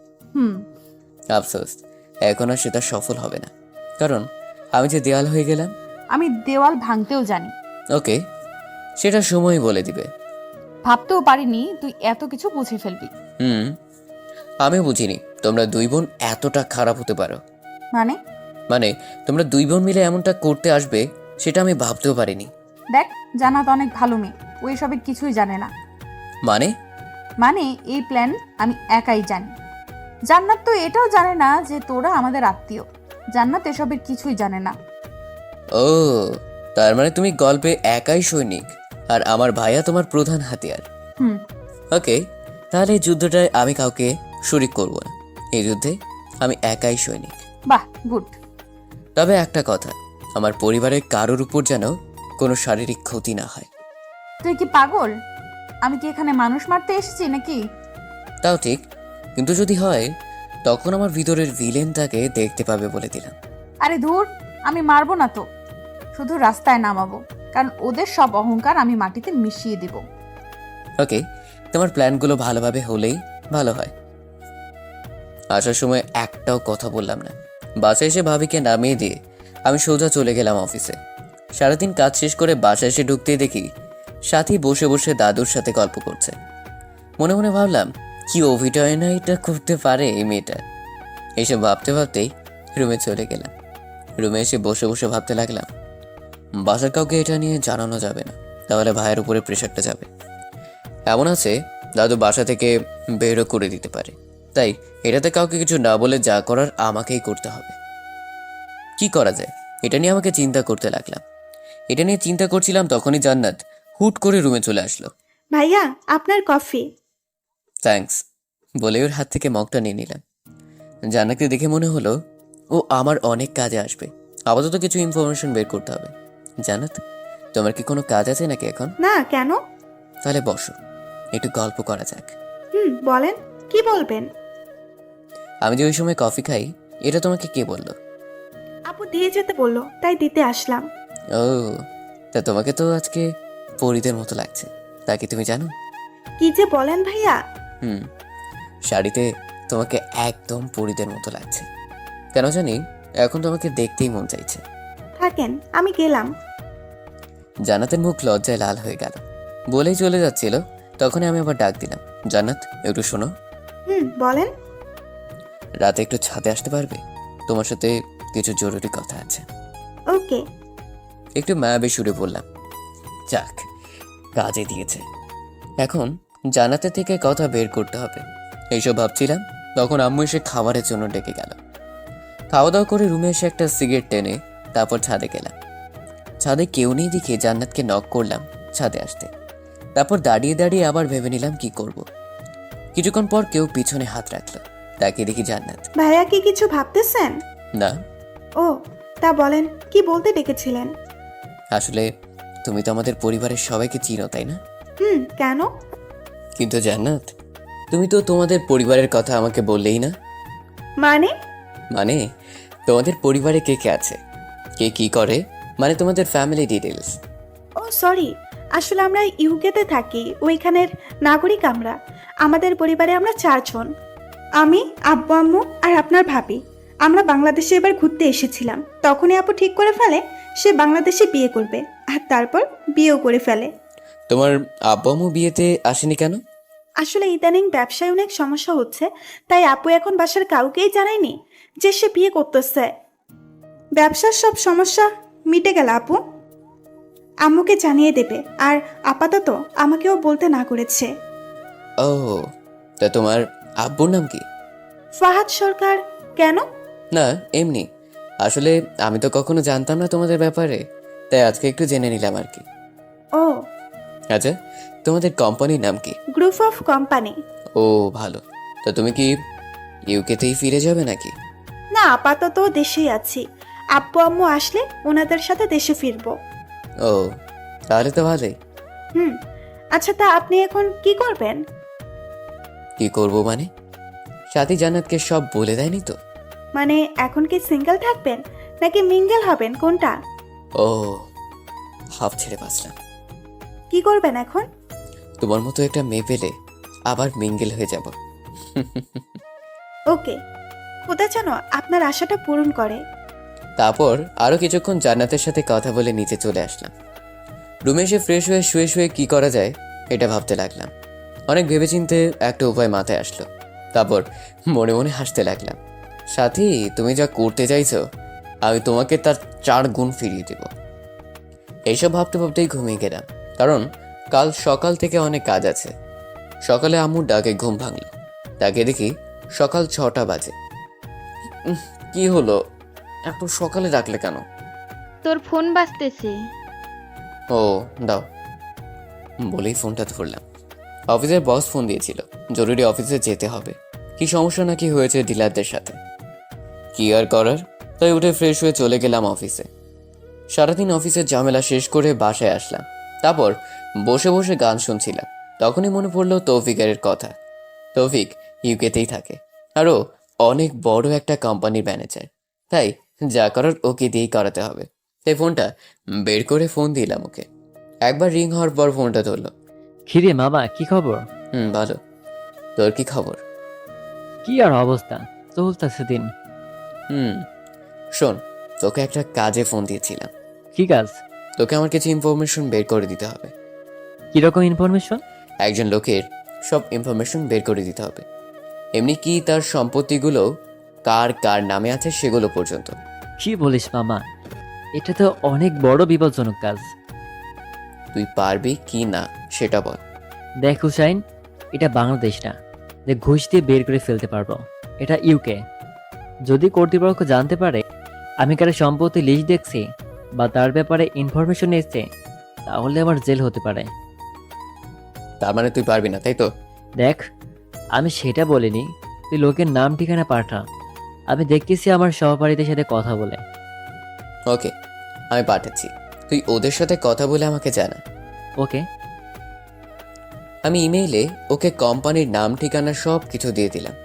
আফসোস, এখন আর সেটা সফল হবে না, কারণ আমি যে দেওয়াল হয়ে গেলাম। আমি দেওয়াল ভাঙতেও জানি। ওকে, সেটা সময় বলে দিবে। ভাবতেও পারিনি তুই এত কিছু বুঝে ফেলবি। আমি বুঝিনি তোমরা দুই বোন এতটা খারাপ হতে পারো। মানে তোমরা দুই বোন মিলে এমনটা করতে আসবে সেটা আমি ভাবতেও পারিনি। দেখ, জান্নাত অনেক ভালো মেয়ে, ও এসবের কিছুই জানে না। মানে এই প্ল্যান আমি একাই জানি। জান্নাত তো এটাও জানে না যে তোরা আমাদের আত্মীয়। জান্নাত এসবের কিছুই জানে না। ও, তার মানে তুমি গল্পে একাই সৈনিক, আর আমার ভাইয়া তোমার প্রধান হাতিয়ার। ওকে, তাহলে এই যুদ্ধটায় আমি কাউকে শরিক করব না। এই যুদ্ধে আমি একাই সৈনিক। বাহ, গুড। তবে একটা কথা, আমার পরিবারের কারোর উপর যেন কোনো শারীরিক ক্ষতি না হয়। তুই কি পাগল? আমি কি এখানে মানুষ মারতে এসেছি নাকি? তাও ঠিক, কিন্তু যদি হয় তখন আমার ভিতরের ভিলেনটাকে দেখতে পাবে বলে দিলাম। আরে ধুর, আমি মারবো না তো, শুধু রাস্তায় নামাবো, কারণ ওদের সব অহংকার আমি মাটিতে মিশিয়ে দিব। ওকে, তোমার প্ল্যানগুলো ভালোভাবে হলেই ভালো হয়। আসার সময় একটাও কথা বললাম না। বাসায় এসে ভাবিকে নামিয়ে দিয়ে আমি সোজা চলে গেলাম অফিসে। সারাদিন কাজ শেষ করে বাসায় এসে ঢুকতেই দেখি সাথী বসে বসে দাদুর সাথে গল্প করছে। মনে মনে ভাবলাম, কি অভিনয় না এটা করতে পারে এই মেয়েটা। এইসব ভাবতে ভাবতেই রুমে চলে গেলাম। রুমে এসে বসে বসে ভাবতে লাগলাম, বাসার কাউকে এটা নিয়ে জানানো যাবে না, তাহলে ভাইয়ের উপরে প্রেশারটা যাবে। এমন আছে দাদু বাসা থেকে বেরও করে দিতে পারে, তাই এটাতে কাউকে কিছু না বলে যা করার আমাকেই করতে হবে। কি করা যায় এটা নিয়ে আমাকে চিন্তা করতে লাগলাম। এটা নিয়ে চিন্তা করছিলাম তখনই জান্নাত হুট করে রুমে চলে আসলো। ভাইয়া, আপনার কফি। থ্যাঙ্কস বলে ওর হাত থেকে মগটা নিয়ে নিলাম। জান্নাতকে দেখে মনে হলো ও আমার অনেক কাজে আসবে। আপাতত কিছু ইনফরমেশন বের করতে হবে। জান্নাত, তোমার কি কোনো কাজ আছে নাকি এখন? না, কেন? তাহলে বসো, একটু গল্প করা যাক। বলেন, কি বলবেন? আমি যে ওই সময় কফি খাই এটা তোমাকে কে বললো? আপু দিয়ে যেতে বললো, তাই দিতে আসলাম। ও, তা তোমাকে তো আজকে পরীদের মতো লাগছে, তা কি তুমি জানো? কি যে বলেন ভাইয়া। শাড়িতে তোমাকে একদম পরীদের মতো লাগছে। কেন জানি এখন তোমাকে দেখতেই মন চাইছে। থাকেন, আমি গেলাম। জান্নাতের মুখ লজ্জায় লাল হয়ে গেল। বলেই চলে যাচ্ছিল, তখনই আমি আবার ডাক দিলাম, জান্নাত একটু শোনো। বলেন। রাতে একটু ছাদে আসতে পারবে? তোমার সাথে কিছু জরুরি কথা আছে। ওকে। একটু মায়াবী সুরে বললাম। যাক, কাজে দিয়েছে। এখন জান্নাতের থেকে কথা বের করতে হবে, এইসব ভাবছিলাম তখন আম্মু এসে খাবারের জন্য ডেকে গেল। খাওয়া দাওয়া করে রুমে এসে একটা সিগারেট টেনে তারপর ছাদে গেলাম। ছাদে কেউ নেই দেখে জান্নাতকে নক করলাম ছাদে আসতে। তারপর দাঁড়িয়ে দাঁড়িয়ে আবার ভেবে নিলাম কি করব। কিছুক্ষণ পর কেউ পিছনে হাত রাখলো, তাকে দেখি জান্নাত। ভাইয়া কি কিছু ভাবতেছেন? না। ও, তা বলেন, কি বলতে ডেকেছিলেন? আসলে তুমি তো আমাদের পরিবারের সবাইকে চিনো, তাই না? কেন? কিন্তু জান্নাত, তুমি তো তোমাদের পরিবারের কথা আমাকে বললেই না। মানে? মানে তোমাদের পরিবারে কে কে আছে, কে কি করে, মানে তোমাদের ফ্যামিলি ডিটেলস। ও সরি, আসলে আমরা ইউকেতে থাকি, ওইখানের নাগরিক আমরা। আমাদের পরিবারে আমরা 4 জন। আমি, আব্বু আম্মু আর আপনার ভাবি। আমরা বাংলাদেশে এবার ঘুরতে এসেছিলাম, তখনই আপু ঠিক করে ফেলে সে বাংলাদেশে বিয়ে করবে, আর তারপর বিয়েও করে ফেলে। তোমার আব্বু আম্মু বিয়েতে আসেনি কেন? আসলে ইদানিং ব্যবসায় অনেক সমস্যা হচ্ছে, তাই আপু এখন বাসার কাউকেই জানায়নি যে সে বিয়ে করতেছে। ব্যবসার সব সমস্যা মিটে গেল আপু আম্মুকে জানিয়ে দেবে, আর আপাতত আমাকেও বলতে না করেছে। ও, তা তোমার আব্বুর নাম কি? ফাহাদ সরকার। কেন? না, এমনি। আসলে আমি তো কখনো জানতাম না তোমাদের ব্যাপারে, তাই আজকে একটু জেনে নিলাম আর কি। ও, আচ্ছা, তোমাদের কোম্পানির নাম কি? Group of company. ও ভালো। তো তুমি কি ইউকেতেই ফিরে যাবে নাকি? না, আপাতত দেশেই আছি। আব্বু আম্মু আসলে ওনাদের সাথে দেশে ফিরবো। ও, তাহলে তো ভালোই। আচ্ছা, তা আপনি এখন কি করবেন? কি করব মানে? সাথী জান্নাতকে সব বলে দেয়নি তো? মানে এখন কি সিঙ্গেল থাকবেন নাকি মিঙ্গেল হবেন, কোনটা? ও, হাফ ছেড়ে বাঁচলাম। কি করবেন এখন? তোমার মতো একটা মেয়ে পেলে আবার মিঙ্গেল হয়ে যাব। ওকে, খোদা যেন আপনার আশাটা পূরণ করে। তারপর আরো কিছুক্ষণ জান্নাতের সাথে কথা বলে নিচে চলে আসলাম। রুমে এসে ফ্রেশ হয়ে শুয়ে শুয়ে কি করা যায় এটা ভাবতে লাগলাম। অনেক ভেবেচিন্তে একটা উপায় মাথায় আসলো। তারপর মনে মনে হাসতে লাগলাম। সাথী, তুমি যা করতে চাইছো আমি তোমাকে তার 4 গুণ ফিরিয়ে দেব। এইসব ভাবতে ভাবতেই ঘুমিয়ে গেলাম, কারণ কাল সকাল থেকে অনেক কাজ আছে। সকালে আম্মুর ডাকে ঘুম ভাঙলো, তাকে দেখি সকাল 6টা বাজে। কি হলো, এত সকালে ডাকলে কেন? তোর ফোন বাজতেছে। ও দাও বলেই ফোনটা ধরলাম। অফিসের বস ফোন দিয়েছিল, জরুরি অফিসে যেতে হবে। কি সমস্যা নাকি হয়েছে ডিলারদের সাথে, কি আর করার, তাই উঠে ফ্রেশ হয়ে চলে গেলাম অফিসে। সারাদিন অফিসের ঝামেলা শেষ করে বাসায় আসলাম। তারপর বসে বসে গান শুনছিলাম। তখনই মনে পড়লো তৌফিকের কথা। তৌফিক ইউকেতেই থাকে, আরও অনেক বড় একটা কোম্পানির ম্যানেজার। তাই যা করার ওকে দিয়েই করাতে হবে। তাই ফোনটা বের করে ফোন দিলাম ওকে। একবার রিং হওয়ার পর ফোনটা ধরলো। খিরে মামা, কি খবর? ভালো। তোর কি খবর? কি আর অবস্থা, চলতেছে দিন। শোন, তোকে একটা কাজে ফোন দিয়েছিলাম। কি কাজ? তোকে আমার কিছু ইনফরমেশন বের করে দিতে হবে। কিরকম ইনফরমেশন? একজন লোকের সব ইনফরমেশন বের করে দিতে হবে, এমনি কি তার সম্পত্তিগুলো কার কার নামে আছে সেগুলো পর্যন্ত। কি বলিস মামা, এটা তো অনেক বড় বিপজ্জনক কাজ। তুই পারবি কি না সেটা বল। দেখ হুসাইন, এটা বাংলাদেশ না যে ঘুষ দিয়ে বের করে ফেলতে পারবো। এটা ইউকে। যদি কর্তৃপক্ষ জানতে পারে আমি কারো সম্পত্তি লিস্ট দেখছি বা তার ব্যাপারে ইনফরমেশন এসছে, তাহলে আমার জেল হতে পারে। তার মানে তুই পারবি না, তাই তো? দেখ, আমি সেটা বলিনি, তুই লোকের নাম ঠিকানা পাঠা। আমি দেখতেছি আমার সহপাঠীদের সাথে কথা বলে। ওকে, আমি পাঠাচ্ছি, তুই ওদের সাথে কথা বলে আমাকে জানা। ওকে। আমি ইমেইলে ওকে কোম্পানির নাম ঠিকানা সব কিছু দিয়ে দিলাম।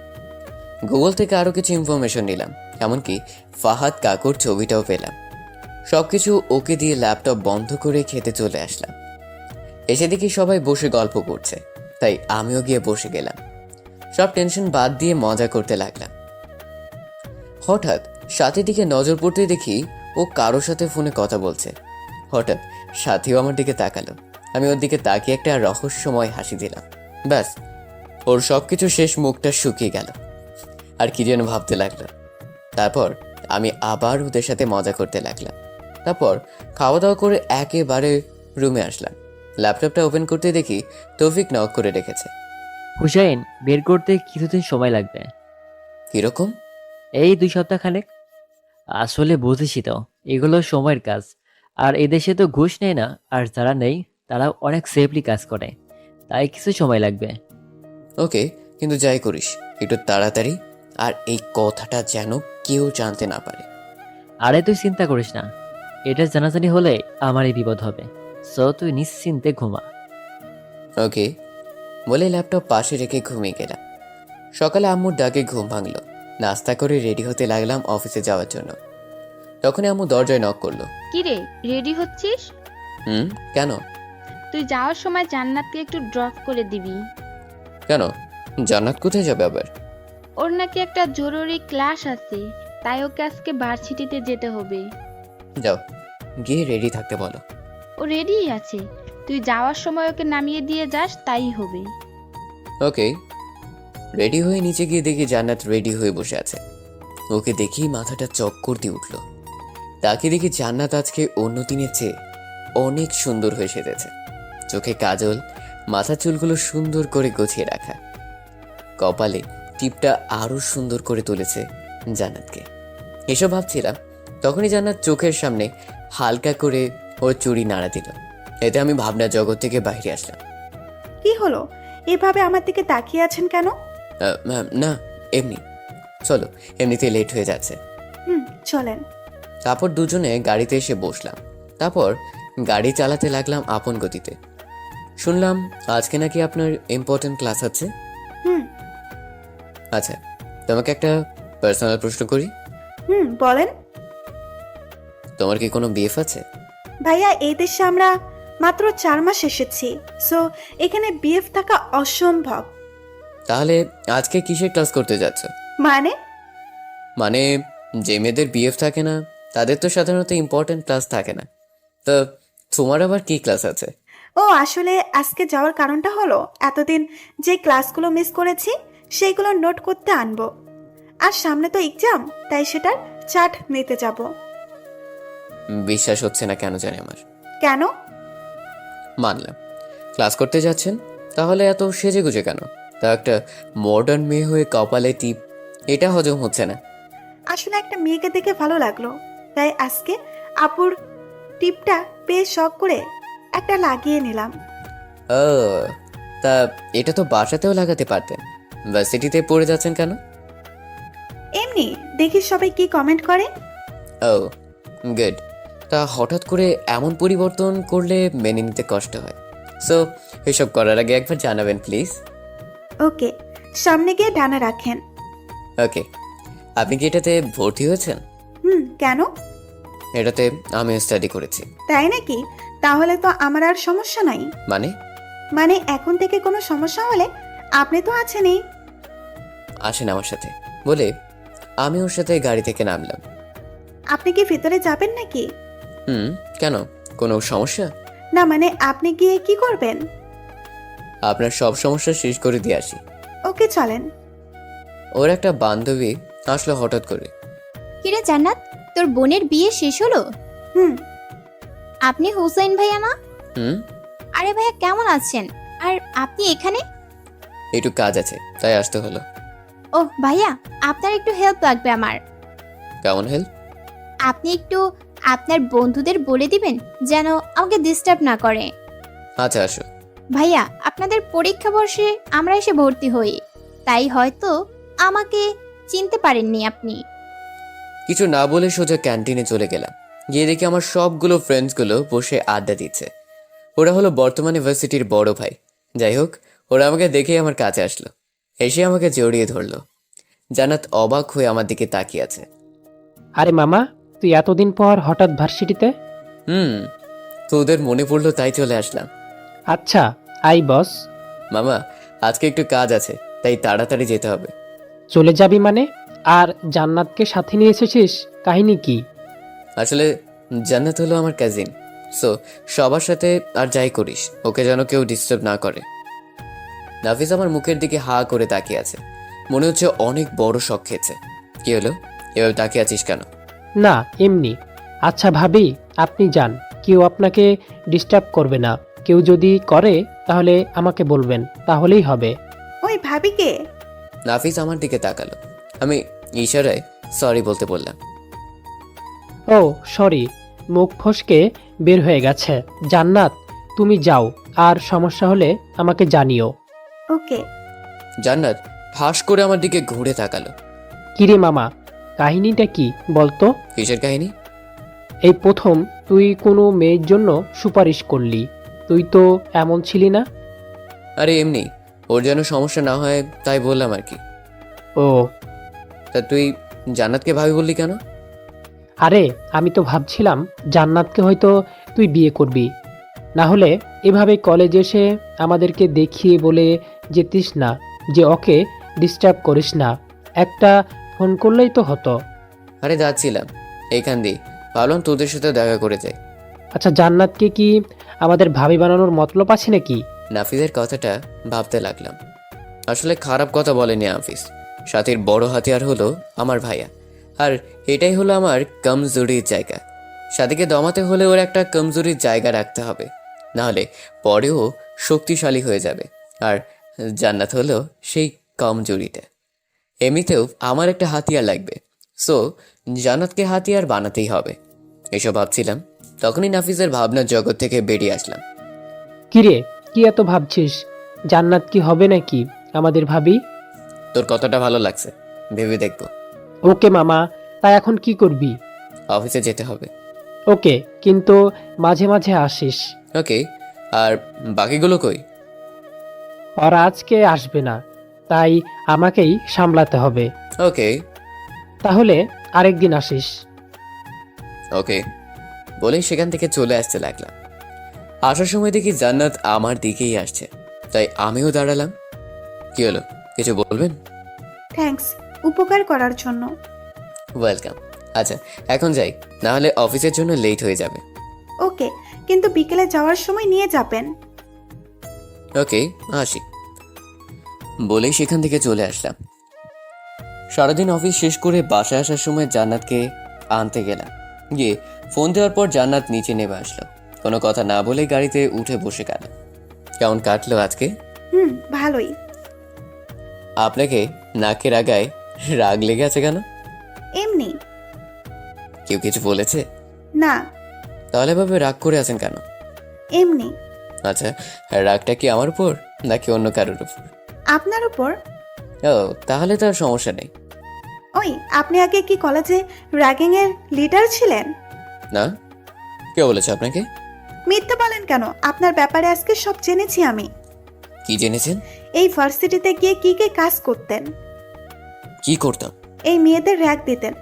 গুগল থেকে আরও কিছু ইনফরমেশন নিলাম, এমনকি ফাহাদ কাকুর ছবিটাও পেলাম। সব কিছু ওকে দিয়ে ল্যাপটপ বন্ধ করে খেতে চলে আসলাম। এসে দেখি সবাই বসে গল্প করছে, তাই আমিও গিয়ে বসে গেলাম। সব টেনশন বাদ দিয়ে মজা করতে লাগলাম। হঠাৎ সাথীর দিকে নজর পড়তে দেখি ও কারোর সাথে ফোনে কথা বলছে। হঠাৎ সাথীও আমার দিকে তাকালো। আমি ওর দিকে তাকিয়ে একটা রহস্যময় হাসি দিলাম। ব্যাস, ওর সবকিছু শেষ, মুখটা শুকিয়ে গেল আর কি যেন ভাবতে লাগলো। তারপর আমি আবার ওদের সাথে মজা করতে লাগলাম। তারপর খাওয়া দাওয়া করে একেবারে রুমে আসলাম। ল্যাপটপটা ওপেন করতে দেখি তৌফিক নক করে রেখেছে। হুসাইন, বের করতে কিছুদিন সময় লাগবে। কিরকম? এই 2 সপ্তাহ খানেক। আসলে বুঝেছি তো, এগুলো সময়ের কাজ। আর এদেশে তো ঘুষ নেয় না, আর যারা নেই তারা অনেক সেফলি কাজ করে, তাই কিছু সময় লাগবে। ওকে, কিন্তু যাই করিস একটু তাড়াতাড়ি, আর এই কথাটা যেন কেউ জানতে না পারে। আরে তুই চিন্তা করিস না, এটা জানাজানি হলে আমারই বিপদ হবে। সো তুই নিশ্চিন্তে ঘুমা। ওকে বলে ল্যাপটপ পাশে রেখে ঘুমিয়ে গেলাম। সকালে আম্মুর ডাকে ঘুম ভাঙলো। নাস্তা করে রেডি হতে লাগলাম অফিসে যাওয়ার জন্য। তখনই আম্মু দরজায় নক করলো। কি রে, রেডি হচ্ছিস? কেন? তুই যাওয়ার সময় জান্নাতকে একটু ড্রপ করে দিবি। কেন? জান্নাত কোথায় যাবে আবার? ওর নাকি একটা জরুরি ক্লাস আছে, তাই ওকে আজকে ভার্সিটিতে যেতে হবে। যাও, গিয়ে রেডি থাকতে বলো। ও রেডিই আছে, তুই যাওয়ার সময় ওকে নামিয়ে দিয়ে যাস, তাই হবে। ওকে। রেডি হয়ে নিচে গিয়ে দেখি জান্নাত রেডি হয়ে বসে আছে। ওকে দেখি মাথাটা চক্কর দিয়ে উঠল। তাকে দেখি জান্নাত আজকে অন্য দিনের চেয়ে অনেক সুন্দর হয়ে সেজেছে। চোখে কাজল, মাথা চুলগুলো সুন্দর করে গুছিয়ে রাখা, কপালে টিপটা আরো সুন্দর করে তুলেছে জান্নাতকে। এসব ভাবছিলাম, তখনই জান্নাত চোখের সামনে হালকা করে ওর চুড়ি নাড়া দিল। এতে আমি ভাবনা জগৎ থেকে বাইরে আসলাম। কি হলো, এভাবে আমার দিকে তাকিয়ে আছেন কেন? না, এমনি। চলো, এমনিতে লেট হয়ে যাচ্ছে। চলেন। তারপর দুজনে গাড়িতে এসে বসলাম। তারপর গাড়ি চালাতে লাগলাম আপন গতিতে। শুনলাম আজকে নাকি আপনার ইম্পর্টেন্ট ক্লাস আছে। আচ্ছা, তোমাকে একটা পার্সোনাল প্রশ্ন করি। বলেন। তোমার কি কোনো বিএফ আছে? ভাইয়া, এই দেশে আমরা মাত্র 4 মাস এসেছি, সো এখানে বিএফ থাকা অসম্ভব। তাহলে আজকে কিসের ক্লাস করতে যাচ্ছ? মানে যে মেয়েদের বিএফ থাকে না তাদের তো সাধারণত ইম্পর্টেন্ট ক্লাস থাকে না, তো তোমার আবার কি ক্লাস আছে? ও আসলে আজকে যাওয়ার কারণটা হলো এতদিন যে ক্লাসগুলো মিস করেছি সেইগুলো নোট করতে আনবো, আর সামনে তো এক্সাম, তাই সেটার চার্ট নিতে যাব। বিশ্বাস হচ্ছে না কেন জানি আমার। কেন? মানলাম ক্লাস করতে যাচ্ছেন, তাহলে এত সেজে গুজে কেন? তা একটা মডার্ন মেয়ে হয়ে কপালে টিপ, এটা হজম হচ্ছে না। আসলে একটা মেয়েকে দেখে ভালো লাগলো, তাই আজকে আপুর টিপটা পেয়ে শখ করে একটা লাগিয়ে নিলাম। ও, তা এটা তো বাসাতেও লাগাতে পারতেন, ভার্সিটিতে পড়ে যাচ্ছেন কেন? এমনি দেখি সবাই কি কমেন্ট করে। ও গুড। তা হঠাৎ করে এমন পরিবর্তন করলে মেনে নিতে কষ্ট হয়, সো এসব করার আগে একবার জানাবেন প্লিজ। ওকে, সামনে গিয়ে ডানা রাখেন। ওকে। আপনি কি এটাতে ভর্তি হয়েছেন? কেন? এটাতে আমি স্টাডি করেছি। তাই নাকি? তাহলে তো আমার আর সমস্যা নাই। মানে এখন থেকে কোনো সমস্যা হলে আপনি তো আছেনই। আসেন আমার সাথে বলে আমি ওর সাথে গাড়ি থেকে নামলাম। আপনি কি ভিতরে যাবেন নাকি? কেন, কোনো সমস্যা? না মানে আপনি গিয়ে কি করবেন? আপনার সব সমস্যা শেষ করে দিয়ে আসি। ওকে চলেন। ওর একটা বান্ধবী আসলো হঠাৎ করে। কিরে জান্নাত, তোর বোনের বিয়ে শেষ হলো? হুম। আপনি হুসাইন ভাইয়া না? হুম। আরে ভাইয়া কেমন আছেন? আর আপনি এখানে? একটু কাজ আছে তাই আসতে হলো। ওহ ভাইয়া, আপনার একটু হেল্প লাগবে আমার। কেমন হেল্প? আপনি একটু আপনার বন্ধুদের বলে দিবেন যেন আমাকে ডিস্টার্ব না করে। আচ্ছা আসো। ভাইয়া, আপনাদের পরীক্ষা বর্ষে আমরা এসে ভর্তি হই, তাই হয়তো আমাকে চিনতে পারেননি আপনি। কিছু না বলে সোজা ক্যান্টিনে চলে গেলাম। গিয়ে দেখি আমার সবগুলো ফ্রেন্ডসগুলো বসে আড্ডা দিচ্ছে। ওরা হলো বর্তমানে ভার্সিটির বড় ভাই। যাই হোক, ওরা আমাকে দেখে আমার কাছে আসলো, এসে আমাকে জড়িয়ে ধরলো। জান্নাত অবাক হয়ে আমার দিকে তাকিয়ে আছে। আরে মামা, তুই এতদিন পর হঠাৎ ভার্সিটিতে? তো ওদের মনে পড়লো তাই চলে আসলাম। আচ্ছা, আই বস। মামা, আজকে একটু কাজ আছে তাই তাড়াতাড়ি যেতে হবে। চলে যাবি মানে? আর জান্নাতকে সাথে নিয়ে এসেছিস, কাহিনী কি? আসলে জান্নাত হলো আমার কাজিন, সো সবার সাথে আর যাই করিস ওকে যেন কেউ ডিস্টার্ব না করে। নাফিস আমার মুখের দিকে হা করে তাকিয়ে আছে, মনে হচ্ছে অনেক বড় শখ খেয়েছে। কি হলো, এভাবে তাকিয়ে আছিস কেন? না এমনি। আচ্ছা ভাবি, আপনি যান, কেউ আপনাকে ডিস্টার্ব করবে না। কেউ যদি করে তাহলে আমাকে বলবেন, তাহলেই হবে। ওই ভাবি কে? নাফিস আমার দিকে তাকালো। আমি ইশারায় সরি বলতে বললাম। ও সরি, মুখ ফসকে বের হয়ে গেছে। জান্নাত, তুমি যাও, আর সমস্যা হলে আমাকে জানিও। ওকে। জান্নাত ঠাস করে আমার দিকে ঘুরে তাকালো। কিরে মামা, কাহিনীটা কি বলতো? কিসের কাহিনী? এই প্রথম তুই কোনো মেয়ের জন্য সুপারিশ করলি। তুই তো এমন ছিলি না। আরে এমনি, ওর যেন সমস্যা না হয় তাই বললাম আর কি। ও তা তুই জান্নাতকে ভাবি বললি কেন? আরে আমি তো ভাবছিলাম জান্নাতকে হয়তো তুই বিয়ে করবি, না হলে এভাবে কলেজে এসে আমাদেরকে দেখিয়ে বলে যেতিস না যে ওকে ডিস্টার্ব করিস না। একটা ফোন করলেই তো হতো। আরে যাচ্ছিলাম এইখান দিয়ে, ভাবলাম তোদের সাথে দেখা করে যাই। আচ্ছা, জান্নাতকে কি আমাদের ভাবি বানানোর মতলব আছে নাকি? নাফিসের কথাটা ভাবতে লাগলাম। আসলে খারাপ কথা বলেনি নাফিস। সাথীর বড় হাতিয়ার হলো আমার ভাইয়া, আর এটাই হলো আমার কমজোরির জায়গা। সাথীকে দমাতে হলে ওর একটা কমজোরির জায়গা রাখতে হবে, নাহলে পরেও শক্তিশালী হয়ে যাবে। আর জান্নাত হলো সেই কমজোরিটা। এমনিতেও আমার একটা হাতিয়ার লাগবে, সো জান্নাতকে হাতিয়ার বানাতেই হবে। এসব ভাবছিলাম, তখনই নাফিসের ভাবনার জগৎ থেকে বেরিয়ে আসলাম। কিরে, কি এত ভাবছিস? জান্নাত কি হবে নাকি আমাদের ভাবি? তোর কথাটা ভালো লাগছে, ভেবে দেখবো। ওকে মামা, তাই এখন কি করবি? অফিসে যেতে হবে। ওকে, কিন্তু মাঝে মাঝে আসিস। ওকে, আর বাকিগুলো কই? ওরা আজকে আসবে না, তাই আমাকেই সামলাতে হবে। ওকে তাহলে আরেকদিন আসিস। ওকে বলেই সেখান থেকে চলে আসতে লাগলাম। আসার সময় দেখি জান্নাত আমার দিকেই আসছে, তাই আমিও দাঁড়ালাম। কি হলো, কিছু বলবেন? থ্যাঙ্কস উপকার করার জন্য। ওয়েলকাম। আচ্ছা এখন যাই, না হলে অফিসের জন্য লেট হয়ে যাবে। ওকে, কিন্তু বিকেলে যাওয়ার সময় নিয়ে যাবেন। ওকে আসি বলেই সেখান থেকে চলে আসলাম। সারাদিন অফিস শেষ করে বাসায় আসার সময় জান্নাতকে আনতে গেলাম। গিয়ে ফোন দেওয়ার পর জান্নাত নিচে নেমে আসলো। কোনো কথা না বলে গাড়িতে উঠে বসে গেল। কেমন কাটলো আজকে? ভালোই। আপনাকে নাকের আগায় রাগ লেগে আছে কেন? এমনি। কেউ কিছু বলেছে? না। তাহলে ভাবে রাগ করে আছেন কেন? এমনি। আচ্ছা, রাগটা কি আমার উপর নাকি অন্য কারোর উপর? আপনার উপর। ও, তাহলে তো আর সমস্যা নেই। ওই, আপনি আগে কি কলেজে র্যাগিং এর লিডার ছিলেন? না, কে বলেছে আপনাকে? মিথ্যে বলেন কেন? আপনার ব্যাপারে আজকে সব জেনেছি আমি। কি জেনেছেন? এই ভার্সিটিতে গিয়ে কি কাজ করতেন? কি করতাম? এই মেয়েদের র‍্যাক দিতেন।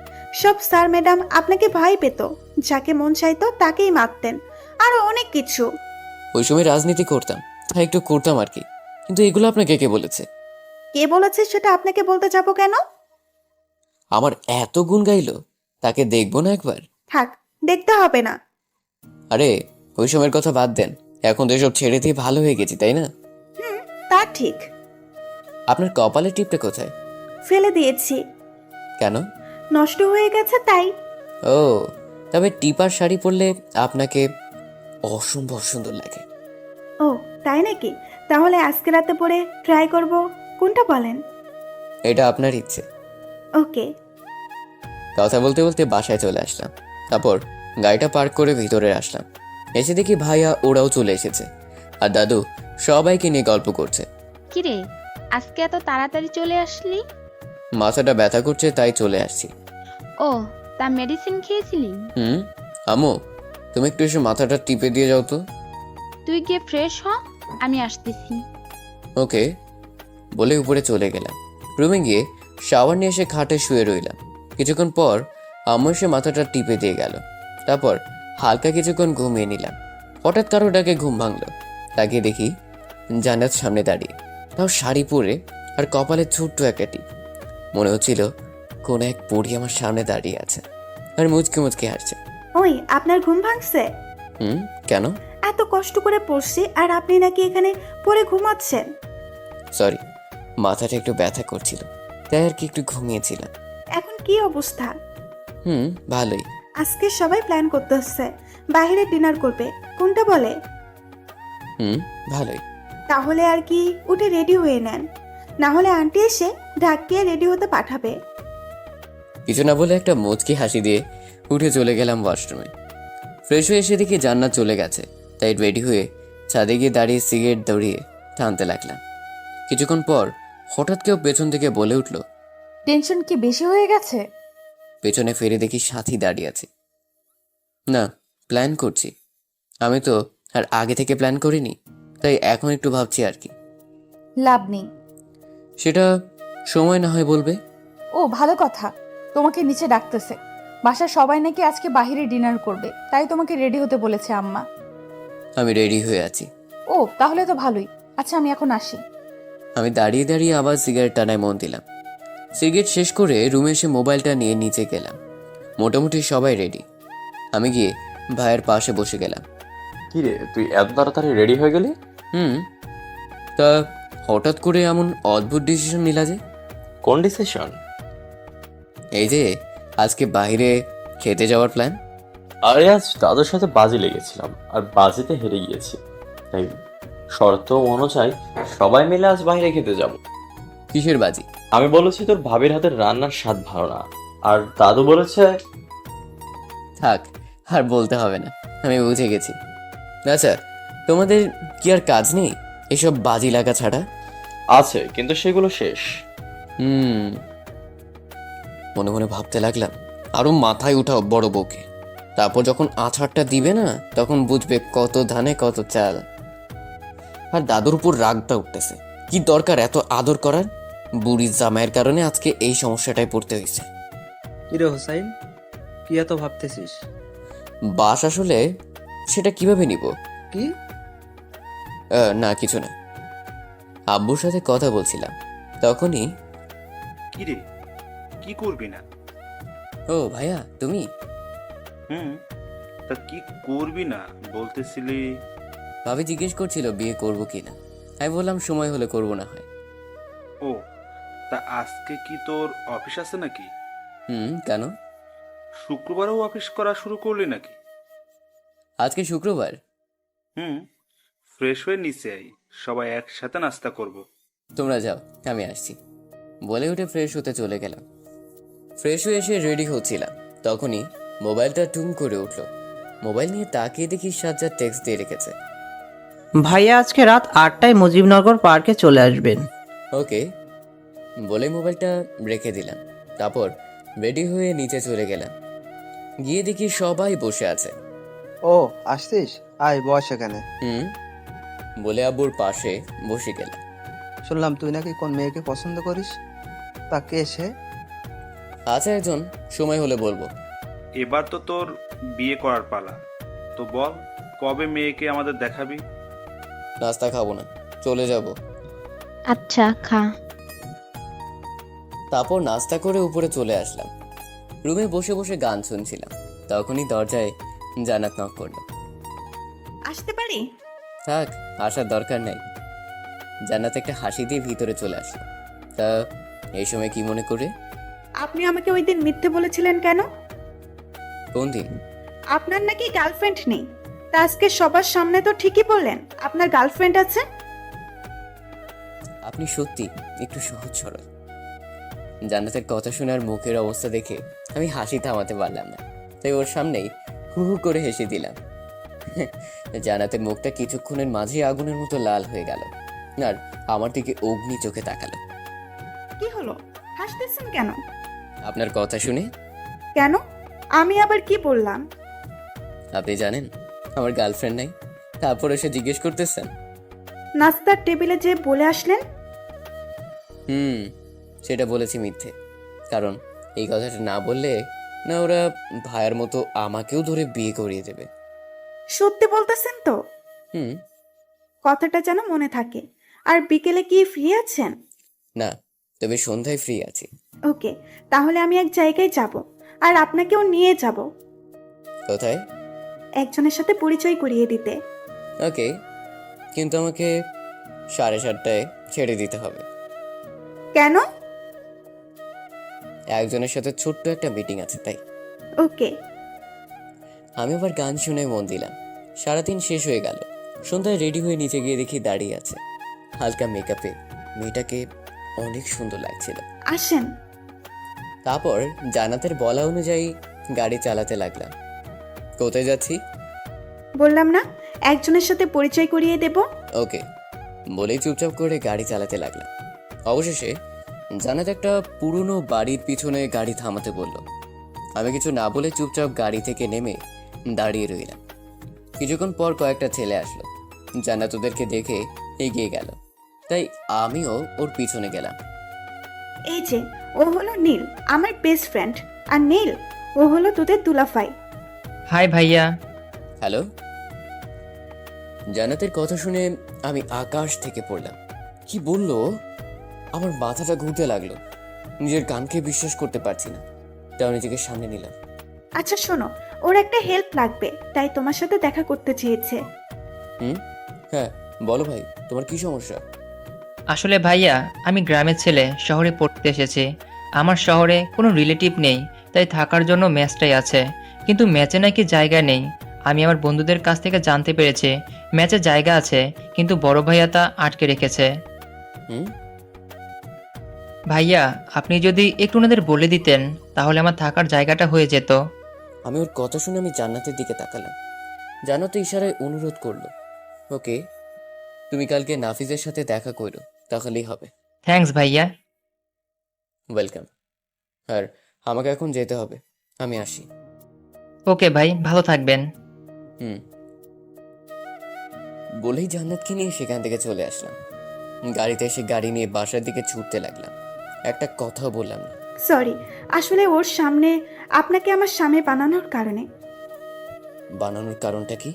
সব স্যার ম্যাডাম আপনাকে ভয় পেত। যাকে মন চাইতো তাকেই মারতেন। আরো অনেক কিছু। ওই সময় রাজনীতি করতাম, তাই একটু করতাম আর কি। কিন্তু এগুলো আপনাকে কে বলেছে? কে বলেছে সেটা আপনাকে বলতে যাব কেন? আমার এত গুণ গাইলো, তাকে দেখবো না একবার? থাক, দেখতে হবে না। আরে ওই সময়ের কথা বাদ দেন, এখন তো এসব ছেড়ে দিয়ে ভালো হয়ে গেছি, তাই না? তা ঠিক। আপনার কপালের টিপটা কোথায়? ফেলে দিয়েছি। কেন? নষ্ট হয়ে গেছে তাই। ও, তবে টিপার শাড়ি পরলে আপনাকে অসম্ভব সুন্দর লাগে। ও তাই নাকি? তাহলে আজকে রাতে পরে ট্রাই করব। কোনটা বলেন? এটা আপনার ইচ্ছে। ওকে। কথা বলতে বলতে বাসায় চলে আসলাম। তারপর গাড়িটা পার্ক করে ভিতরে আসলাম। এসে দেখি ভাইয়া ওরাও চলে এসেছে, আর দাদু সবাইকে নিয়ে গল্প করছে। কিরে, আজকে এত তাড়াতাড়ি চলে আসলি? মাথাটা ব্যথা করছে তাই চলে আসছি। ও, তা মেডিসিন খেয়েছিলি? আম্মু, তুমি একটু এসে মাথাটা টিপে দিয়ে যাও তো। তুই গিয়ে ফ্রেশ হ, আমি আসতেছি। ওকে বলে উপরে চলে গেলাম। রুমে গিয়ে শাওয়ার নিয়ে এসে খাটে শুয়ে রইলাম। কিছুক্ষণ পর আম্মু এসে মাথাটা টিপে দিয়ে গেল। তারপর হালকা কিছুক্ষণ ঘুমিয়ে নিলাম। হঠাৎ কারো ডাকে ঘুম ভাঙলো। তাকিয়ে দেখি জান্নাত সামনে দাঁড়িয়ে, তাও শাড়ি পরে আর কপালে ছোট্ট একটা টিপ। মনে হচ্ছিল কোন এক পরী আমার সামনে দাঁড়িয়ে আছে আর মুচকে মুচকে হাসছে। ওই, আপনার ঘুম ভাঙছে? কেন? এত কষ্ট করে পড়ছি আর আপনি নাকি এখানে পড়ে ঘুমাচ্ছেন? সরি, মাথাটা একটু ব্যথা করছিল, তাই আর কি একটু ঘুমিয়েছিলাম। এখন কি অবস্থা? ভালোই। আজকে সবাই প্ল্যান করতেছে বাইরে ডিনার করবে। কোনটা বলে? ভালোই। তাহলে আর কি উঠে রেডি হয়ে নেন, না হলে আন্টি এসে ঢাকিয়ে রেডি হতে পাঠাবে। কিছু না বলে একটা মুচকি হাসি দিয়ে উঠে চলে গেলাম ওয়াশরুমে। ফ্রেশ হয়ে এসে দেখি জান্নাত চলে গেছে, তাই রেডি হয়ে ছাদে গিয়ে দাঁড়িয়ে সিগারেট দৌড়িয়ে টানতে লাগলাম। কিছুক্ষণ পর হঠাৎ কেউ পেছন থেকে বলে উঠল, টেনশন কি বেশি হয়ে গেছে? পেছনে ফিরে দেখি সাথী দাঁড়িয়ে আছে। না, প্ল্যান করছি। আমি তো আর আগে থেকে প্ল্যান করিনি, তাই এখন একটু ভাবছি আর কি। লাভ নেই। সেটা সময় না হয় বলবে। ও ভালো কথা, তোমাকে নিচে ডাকতেছে। বাসার সবাই নাকি আজকে বাইরে ডিনার করবে, তাই তোমাকে রেডি হতে বলেছে আম্মা। আমি রেডি হয়ে আছি। ও তাহলে তো ভালোই। আচ্ছা আমি এখন আসি। আমি দাঁড়িয়ে দাঁড়িয়ে আবার সিগারেট টানায় মন দিলাম। সিগারেট শেষ করে রুমে এসে মোবাইলটা নিয়ে নিচে গেলাম। মোটামুটি সবাই রেডি। আমি গিয়ে ভাইয়ের পাশে বসে গেলাম। কি রে, তুই এত তাড়াতাড়ি রেডি হয়ে গেলি? তা হঠাৎ করে এমন অদ্ভুত ডিসিশন নিলা যে? কোন ডিসিশন? এই যে আজকে বাইরে খেতে যাওয়ার প্ল্যান। আরে আজ দাদুর সাথে বাজি লেগেছিলাম আর বাজিতে হেরে গিয়েছি, তাই শর্ত অনুযায়ী সবাই মিলে আজ বাইরে খেতে যাব। কিসের বাজি? আমি বলেছি তোর ভাবির হাতের রান্নার স্বাদ ভালো না, আর দাদু বলেছে। থাক, আর বলতে হবে না, আমি বুঝে গেছি। আচ্ছা, তোমাদের কি আর কাজ নেই এসব বাজি লাগা ছাড়া? আছে, কিন্তু সেগুলো শেষ। মনে মনে ভাবতে লাগলাম, আরো মাথায় উঠাও বড় বউকে। তারপর যখন আছাড়টা দিবে না, তখন বুঝবে কত ধানে কত চাল। আর দাদুর উপর রাগটা উঠতেছে। কি দরকার এত আদর করার? বুড়ির জামাইয়ের কারণে আজকে এই সমস্যাটায় পড়তে হয়েছে। কিরে হোসাইন, কি এত ভাবতেছিস? বাস আসলে সেটা কিভাবে নিব? কি? না কিছু না, আব্বুর সাথে কথা বলছিলাম, তখনই। কিরে, কি করবি না? ও ভাইয়া, তুমি? তা কি করবি না বলতেছিলি? ভাবি জিজ্ঞেস করছিল বিয়ে করব কিনা। আমি বললাম সময় হলে করব না হয়। ও, তা আজকে কি তোর অফিস আছে নাকি? কেন? শুক্রবারও অফিস করা শুরু করলি নাকি? আজকে শুক্রবার। ফ্রেশ হয়ে নিচে আই, সবাই একসাথে নাস্তা করব। তোমরা যাও, আমি আসছি বলে উঠে ফ্রেশ হতে চলে গেলাম। ফ্রেশ হয়ে এসে রেডি হচ্ছিলাম, তখনই মোবাইলটা টুম করে উঠলো। মোবাইল নিয়ে তাকিয়ে দেখি সাজ্জাদ টেক্সট দিয়ে রেখেছে, ভাইয়া আজকে রাত 8টায় মুজিবনগর পার্কে চলে আসবেন। ওকে বলে মোবাইলটা রেখে দিলাম। তারপর রেডি হয়ে নিচে চলে গেলাম। গিয়ে দেখি সবাই বসে আছে। ও আসছিস, আয় বস এখানে। হুম বলে আব্বুর পাশে বসে গেলাম। শুনলাম তুই নাকি কোন মেয়েকে পছন্দ করিস, তা কে সে? আছে একজন, সময় হলে বলবো। এবার তো তোর বিয়ে করার পালা, তো বল কবে মেয়েকে আমাদের দেখাবি? নাস্তা খাবো না, চলে যাব। আচ্ছা খা। তারপর নাস্তা করে উপরে চলে আসলাম। রুমে বসে বসে গান শুনছিলাম, তখনই দরজায় জান্নাত নক করলো। আসতে পারি? থাক, আসার দরকার নাই। জান্নাত একটা হাসি দিয়ে ভিতরে চলে আসলো। তা এই সময় কি মনে করে? আপনি আমাকে ওই দিন মিথ্যে বলেছিলেন কেন? কোন দিন? আপনার নাকি গার্লফ্রেন্ড নেই, তা আজকে সবার সামনে তো ঠিকই বললেন আপনার গার্লফ্রেন্ড আছে। আপনি সত্যি একটু সহজ সরল। জান্নাতের কথা শোনার মুখের অবস্থা দেখে আমি হাসি থামাতে পারলাম না, তাই ওর সামনেই হু হু করে হেসে দিলাম। জান্নাতের মুখটা কিছুক্ষণের মাঝে আগুনের মতো লাল হয়ে গেল, আর আমার দিকে অগ্নি চোখে তাকালো। কি হলো, হাসতেছেন কেন? আপনার কথা শুনে। কেন, আমি আবার কি বললাম? আপনি জানেন আমার গার্লফ্রেন্ড নাই, তারপর এসে জিজ্ঞেস করতেছেন। নাস্তার টেবিলে যে বলে আসলেন। সেটা বলেছি মিথ্যে, কারণ এই কথাটা না বললে না ওরা ভাইয়ের মতো আমাকেও ধরে বিয়ে করিয়ে দেবে। সত্যি বলতেছেন তো? হুম। কথাটা যেন মনে থাকে। আর বিকেলে কি ফ্রি আছেন? না, তবে সন্ধ্যায় ফ্রি আছি। ওকে, তাহলে আমি এক জায়গায় যাব, আর আপনাকেও নিয়ে যাব কোথায়? একজনের সাথে পরিচয় করিয়ে দিতে। ওকে, কিন্তু আমাকে 7:30টায় ছেড়ে দিতে হবে। কেন? একজনের সাথে ছোট্ট একটা মিটিং আছে তাই। ওকে। আমি আবার গান শুনে মন দিলাম। সারাদিন শেষ হয়ে গেল। সন্ধ্যায় রেডি হয়ে নিচে গিয়ে দেখি দাঁড়িয়ে আছে হালকা মেকআপে। মেয়েটাকে অনেক সুন্দর লাগছিল। আসেন। তারপর জান্নাতের বলা অনুযায়ী গাড়ি চালাতে লাগলাম। কোথায় যাচ্ছি? বললাম না, একজনের সাথে পরিচয় করিয়ে দেব। ওকে বলেই চুপচাপ করে গাড়ি চালাতে লাগলাম। অবশেষে জান্নাত একটা পুরনো বাড়ির পিছনে গাড়ি থামাতে বলল। আমি কিছু না বলে চুপচাপ গাড়ি থেকে নেমে দাঁড়িয়ে রইলাম। কিছুক্ষণ পর কয়েকটা ছেলে আসলো। জান্নাত ওদেরকে দেখে এগিয়ে গেল, তাই আমিও ওর পিছনে গেলাম। এই যে, ও হলো নীল, আমার বেস্ট ফ্রেন্ড। আর নীল, ও হলো তোদের দুলাফাই। হাই ভাইয়া। হ্যালো। জান্নাতের কথা শুনে আমি আকাশ থেকে পড়লাম। কি বললো? আমার মাথাটা ঘুরতে লাগলো। নিজের কানকে বিশ্বাস করতে পারছি না, তাও নিজেকে সামনে নিলাম। আচ্ছা শোনো, ওর একটা হেল্প লাগবে, তাই তোমার সাথে দেখা করতে চেয়েছে। হ্যাঁ বলো ভাই, তোমার কি সমস্যা? আসলে ভাইয়া, আমি গ্রামের ছেলে, শহরে পড়তে এসেছি। আমার শহরে কোনো রিলেটিভ নেই, তাই থাকার জন্য ম্যাচটাই আছে। কিন্তু ম্যাচে নাকি জায়গা নেই। আমি আমার বন্ধুদের কাছ থেকে জানতে পেরেছি ম্যাচে জায়গা আছে, কিন্তু বড় ভাইয়া তা আটকে রেখেছে। ভাইয়া, আপনি যদি একটু ওনাদের বলে দিতেন তাহলে আমার থাকার জায়গাটা হয়ে যেত। আমি ওর কথা শুনে আমি জান্নাতের দিকে তাকালাম। জান্নাত ইশারায় অনুরোধ করলো, ওকে তুমি কালকে নাফিজের সাথে দেখা করো, তাহলেই হবে। থ্যাঙ্কস ভাইয়া। ওয়েলকাম। আর আমাকে এখন যেতে হবে, আমি আসি। ওকে ভাই, ভালো থাকবেন। বলেই জান্নাতকে নিয়ে সেখান থেকে চলে আসলাম। গাড়িতে এসে গাড়ি নিয়ে বাসার দিকে ছুটতে লাগলাম। একটা কথাও বললাম না। সরি, আসলে ওর সামনে আপনাকে আমার স্বামী বানানোর কারণে। বানানোর কারণটা কি?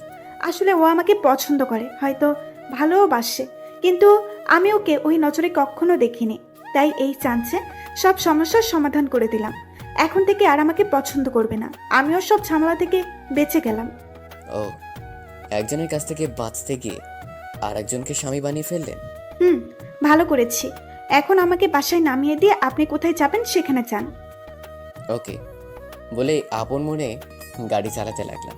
আসলে ও আমাকে পছন্দ করে, হয়তো ভালোবাসে, কিন্তু আমি ওকে ওই নজরে কখনো দেখিনি। তাই এই চান্সে সব সমস্যার সমাধান করে দিলাম। এখন থেকে আর আমাকে পছন্দ করবে না। আমিও সব ঝামেলা থেকে বেঁচে গেলাম। ও, একজনের কাছ থেকে বাঁচতে গিয়ে আর একজনকে স্বামী বানিয়ে ফেললেন। ভালো করেছি। এখন আমাকে বাসায় নামিয়ে দিয়ে আপনি কোথায় যাবেন সেখানে যান। ওকে বলে আপন মনে গাড়ি চালাতে লাগলাম।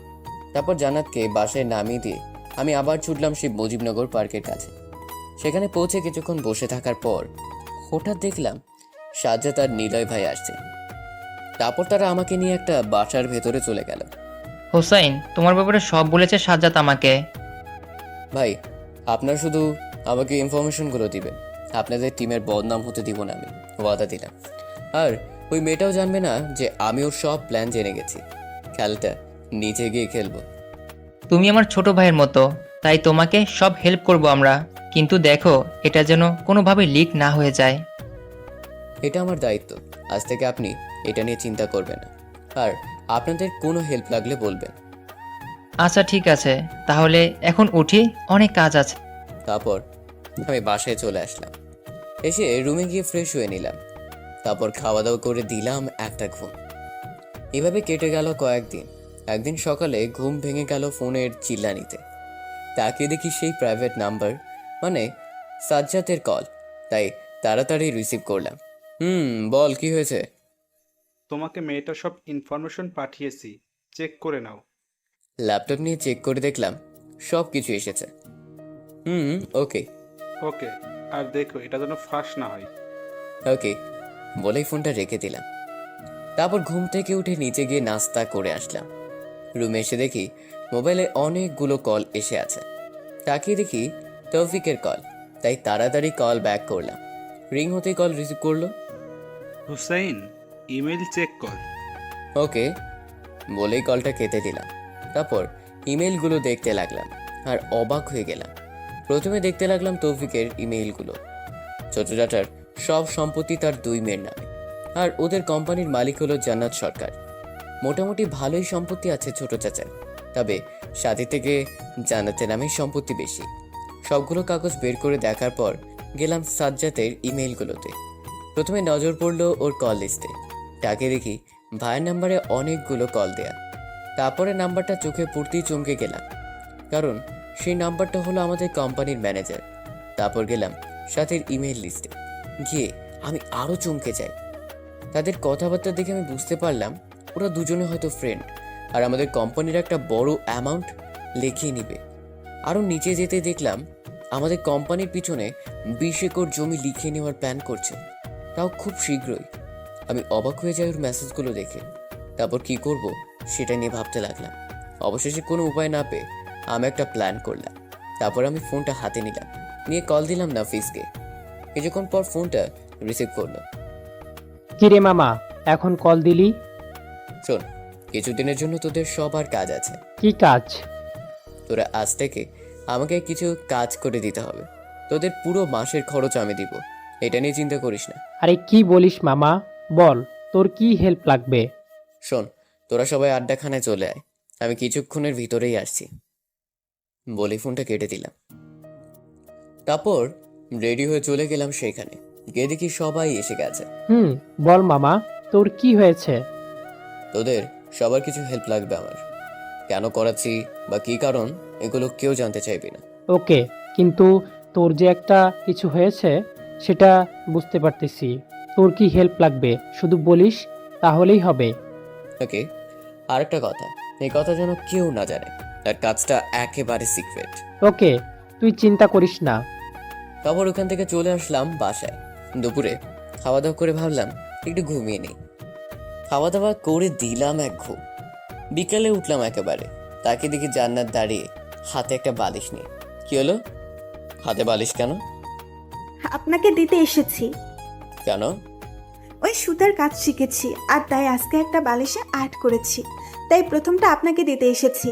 তারপর জান্নাতকে বাসায় নামিয়ে দিয়ে আমি আবার ছুটলাম সেই মুজিবনগর পার্কের কাছে। সেখানে পৌঁছে কিছুক্ষণ বসে থাকার পর হঠাৎ দেখলাম সাজ্জাদ আর নিলয় ভাই আসছে। তারপর তারা আমাকে নিয়ে একটা বাসার ভেতরে চলে গেল। হোসাইন, তোমার ব্যাপারে সব বলেছে সাজ্জাদ আমাকে। ভাই আপনারা শুধু আমাকে ইনফরমেশনগুলো দিবেন, আপনাদের টিমের বদনাম হতে দিব না, আমি ওয়াদা দিলাম। আর ওই মেয়েটাও জানবে না যে আমি ওর সব প্ল্যান জেনে গেছি। খেলাটা নিচে গিয়ে খেলবো। তুমি আমার ছোট ভাইয়ের মতো, তাই তোমাকে সব হেল্প করব আমরা, কিন্তু দেখো এটা যেন কোনোভাবে লিক না হয়ে যায়। এটা আমার দায়িত্ব। আজ থেকে আপনি এটা নিয়ে চিন্তা করবেন না, আর আপনাদের কোনো হেল্প লাগলে বলবেন। আচ্ছা ঠিক আছে, তাহলে এখন উঠি, অনেক কাজ আছে। তারপর আমি বাসায় চলে আসলাম। এসে রুমে গিয়ে ফ্রেশ হয়ে নিলাম। তারপর খাওয়া দাওয়া করে দিলাম একটা ঘুম। এভাবে কেটে গেল কয়েকদিন। একদিন সকালে ঘুম ভেঙে গেল ফোনের চিল্লানিতে। তাকে দেখি সেই প্রাইভেট নাম্বার, মানে সাজ্জাতের কল। তাই তাড়াতাড়ি রিসিভ করলাম। বল কি হয়েছে? তোমাকে মেয়েটার সব ইনফরমেশন পাঠিয়েছি, চেক করে নাও। ল্যাপটপ নিয়ে চেক করে দেখলাম সব কিছু এসেছে। ওকে ওকে, আর দেখো এটা যেন ফাঁস না হয়। ওকে বলেই ফোনটা রেখে দিলাম। তারপর ঘুম থেকে উঠে নিচে গিয়ে নাস্তা করে আসলাম। রুমে এসে দেখি মোবাইলে অনেকগুলো কল এসে আছে। তাকিয়ে দেখি তৌফিকের কল, তাই তাড়াতাড়ি কল ব্যাক করলাম। রিং হতেই কল রিসিভ করলো। হুসাইন, ইমেল চেক কর। ওকে বলেই কলটা কেটে দিলাম। তারপর ইমেলগুলো দেখতে লাগলাম আর অবাক হয়ে গেলাম। প্রথমে দেখতে লাগলাম তৌফিকের ইমেইলগুলো। ছোট চাচার সব সম্পত্তি তার 2 মেয়ের নামে, আর ওদের কোম্পানির মালিক হলো জান্নাত সরকার। মোটামুটি ভালোই সম্পত্তি আছে ছোট চাচার, তবে সাথী থেকে জান্নাতের নামে সম্পত্তি বেশি। সবগুলো কাগজ বের করে দেখার পর গেলাম সাজ্জাতের ইমেইলগুলোতে। প্রথমে নজর পড়লো ওর কল লিস্টে। তাকে দেখি ভাইয়ের নাম্বারে অনেকগুলো কল দেয়া। তারপরে নাম্বারটা চোখে পড়তেই চমকে গেলাম, কারণ সেই নাম্বারটা হলো আমাদের কোম্পানির ম্যানেজার। তারপর গেলাম সাথীর ইমেইল লিস্টে। গিয়ে আমি আরও চমকে যাই। তাদের কথাবার্তা দেখে আমি বুঝতে পারলাম ওরা দুজনে হয়তো ফ্রেন্ড, আর আমাদের কোম্পানির একটা বড় অ্যামাউন্ট লিখিয়ে নিবে। আরও নিচে যেতে দেখলাম আমাদের কোম্পানির পিছনে 20 একর জমি লিখিয়ে নেওয়ার প্ল্যান করছে, তাও খুব শীঘ্রই। আমি অবাক হয়ে যাই ওর মেসেজগুলো দেখে। তারপর কি করব সেটা নিয়ে ভাবতে লাগলাম। অবশেষে কোনো উপায় না পেয়ে আমি একটা প্ল্যান করলাম। তারপর আমি ফোনটা হাতে নিলাম, নিয়ে কল দিলাম নাফিসকে। কিছুক্ষণ পর ফোনটা রিসিভ করলো। কিরে মামা, এখন কল দিলি? শোন, কিছুদিনের জন্য তোদের সবার কাজ আছে। কি কাজ? তোরা আজ থেকে আমাকে কিছু কাজ করে দিতে হবে। তোদের পুরো মাসের খরচ আমি দিব, এটা নিয়ে চিন্তা করিস না। আরে কি বলিস মামা, বল তোর কি হেল্প লাগবে? শোন, তোরা সবাই আড্ডাখানায় চলে আয়, আমি কিছুক্ষণের ভিতরেই আসছি। বলে ফোনটা কেটে দিলাম। তারপর রেডি হয়ে চলে গেলাম সেখানে। গিয়ে দেখি সবাই এসে গেছে। বল মামা, তোর কি হয়েছে? তোদের সবার কিছু হেল্প লাগবে আমার। কেন করাচ্ছি বা কি কারণ, এগুলো কেউ জানতে চাইবে না। ওকে, কিন্তু তোর যে একটা কিছু হয়েছে সেটা বুঝতে পারতেছি। তোর কি হেল্প লাগবে শুধু বলিস, তাহলেই হবে। ওকে, আরেকটা কথা, এই কথা যেন কেউ না জানে, আর কাজটা একেবারে সিক্রেট। ওকে, তুই চিন্তা করিস না। তারপর ওখান থেকে চলে আসলাম বাসায়। দুপুরে খাওয়া দাওয়া করে ভাবলাম একটু ঘুমিয়ে নিই। খাওয়া দাওয়া করে দিলাম এক ঘুম। বিকালে উঠলাম একেবারে। তাকে দেখি জান্নাত দাঁড়িয়ে হাতে একটা বালিশ নিয়ে। কি হলো? হাতে বালিশ কেন? আপনাকে দিতে এসেছি। কেন? ওই সুতার কাজ শিখেছি, আর তাই আজকে একটা বালিশে আর্ট করেছি, তাই প্রথমটা আপনাকে দিতে এসেছি।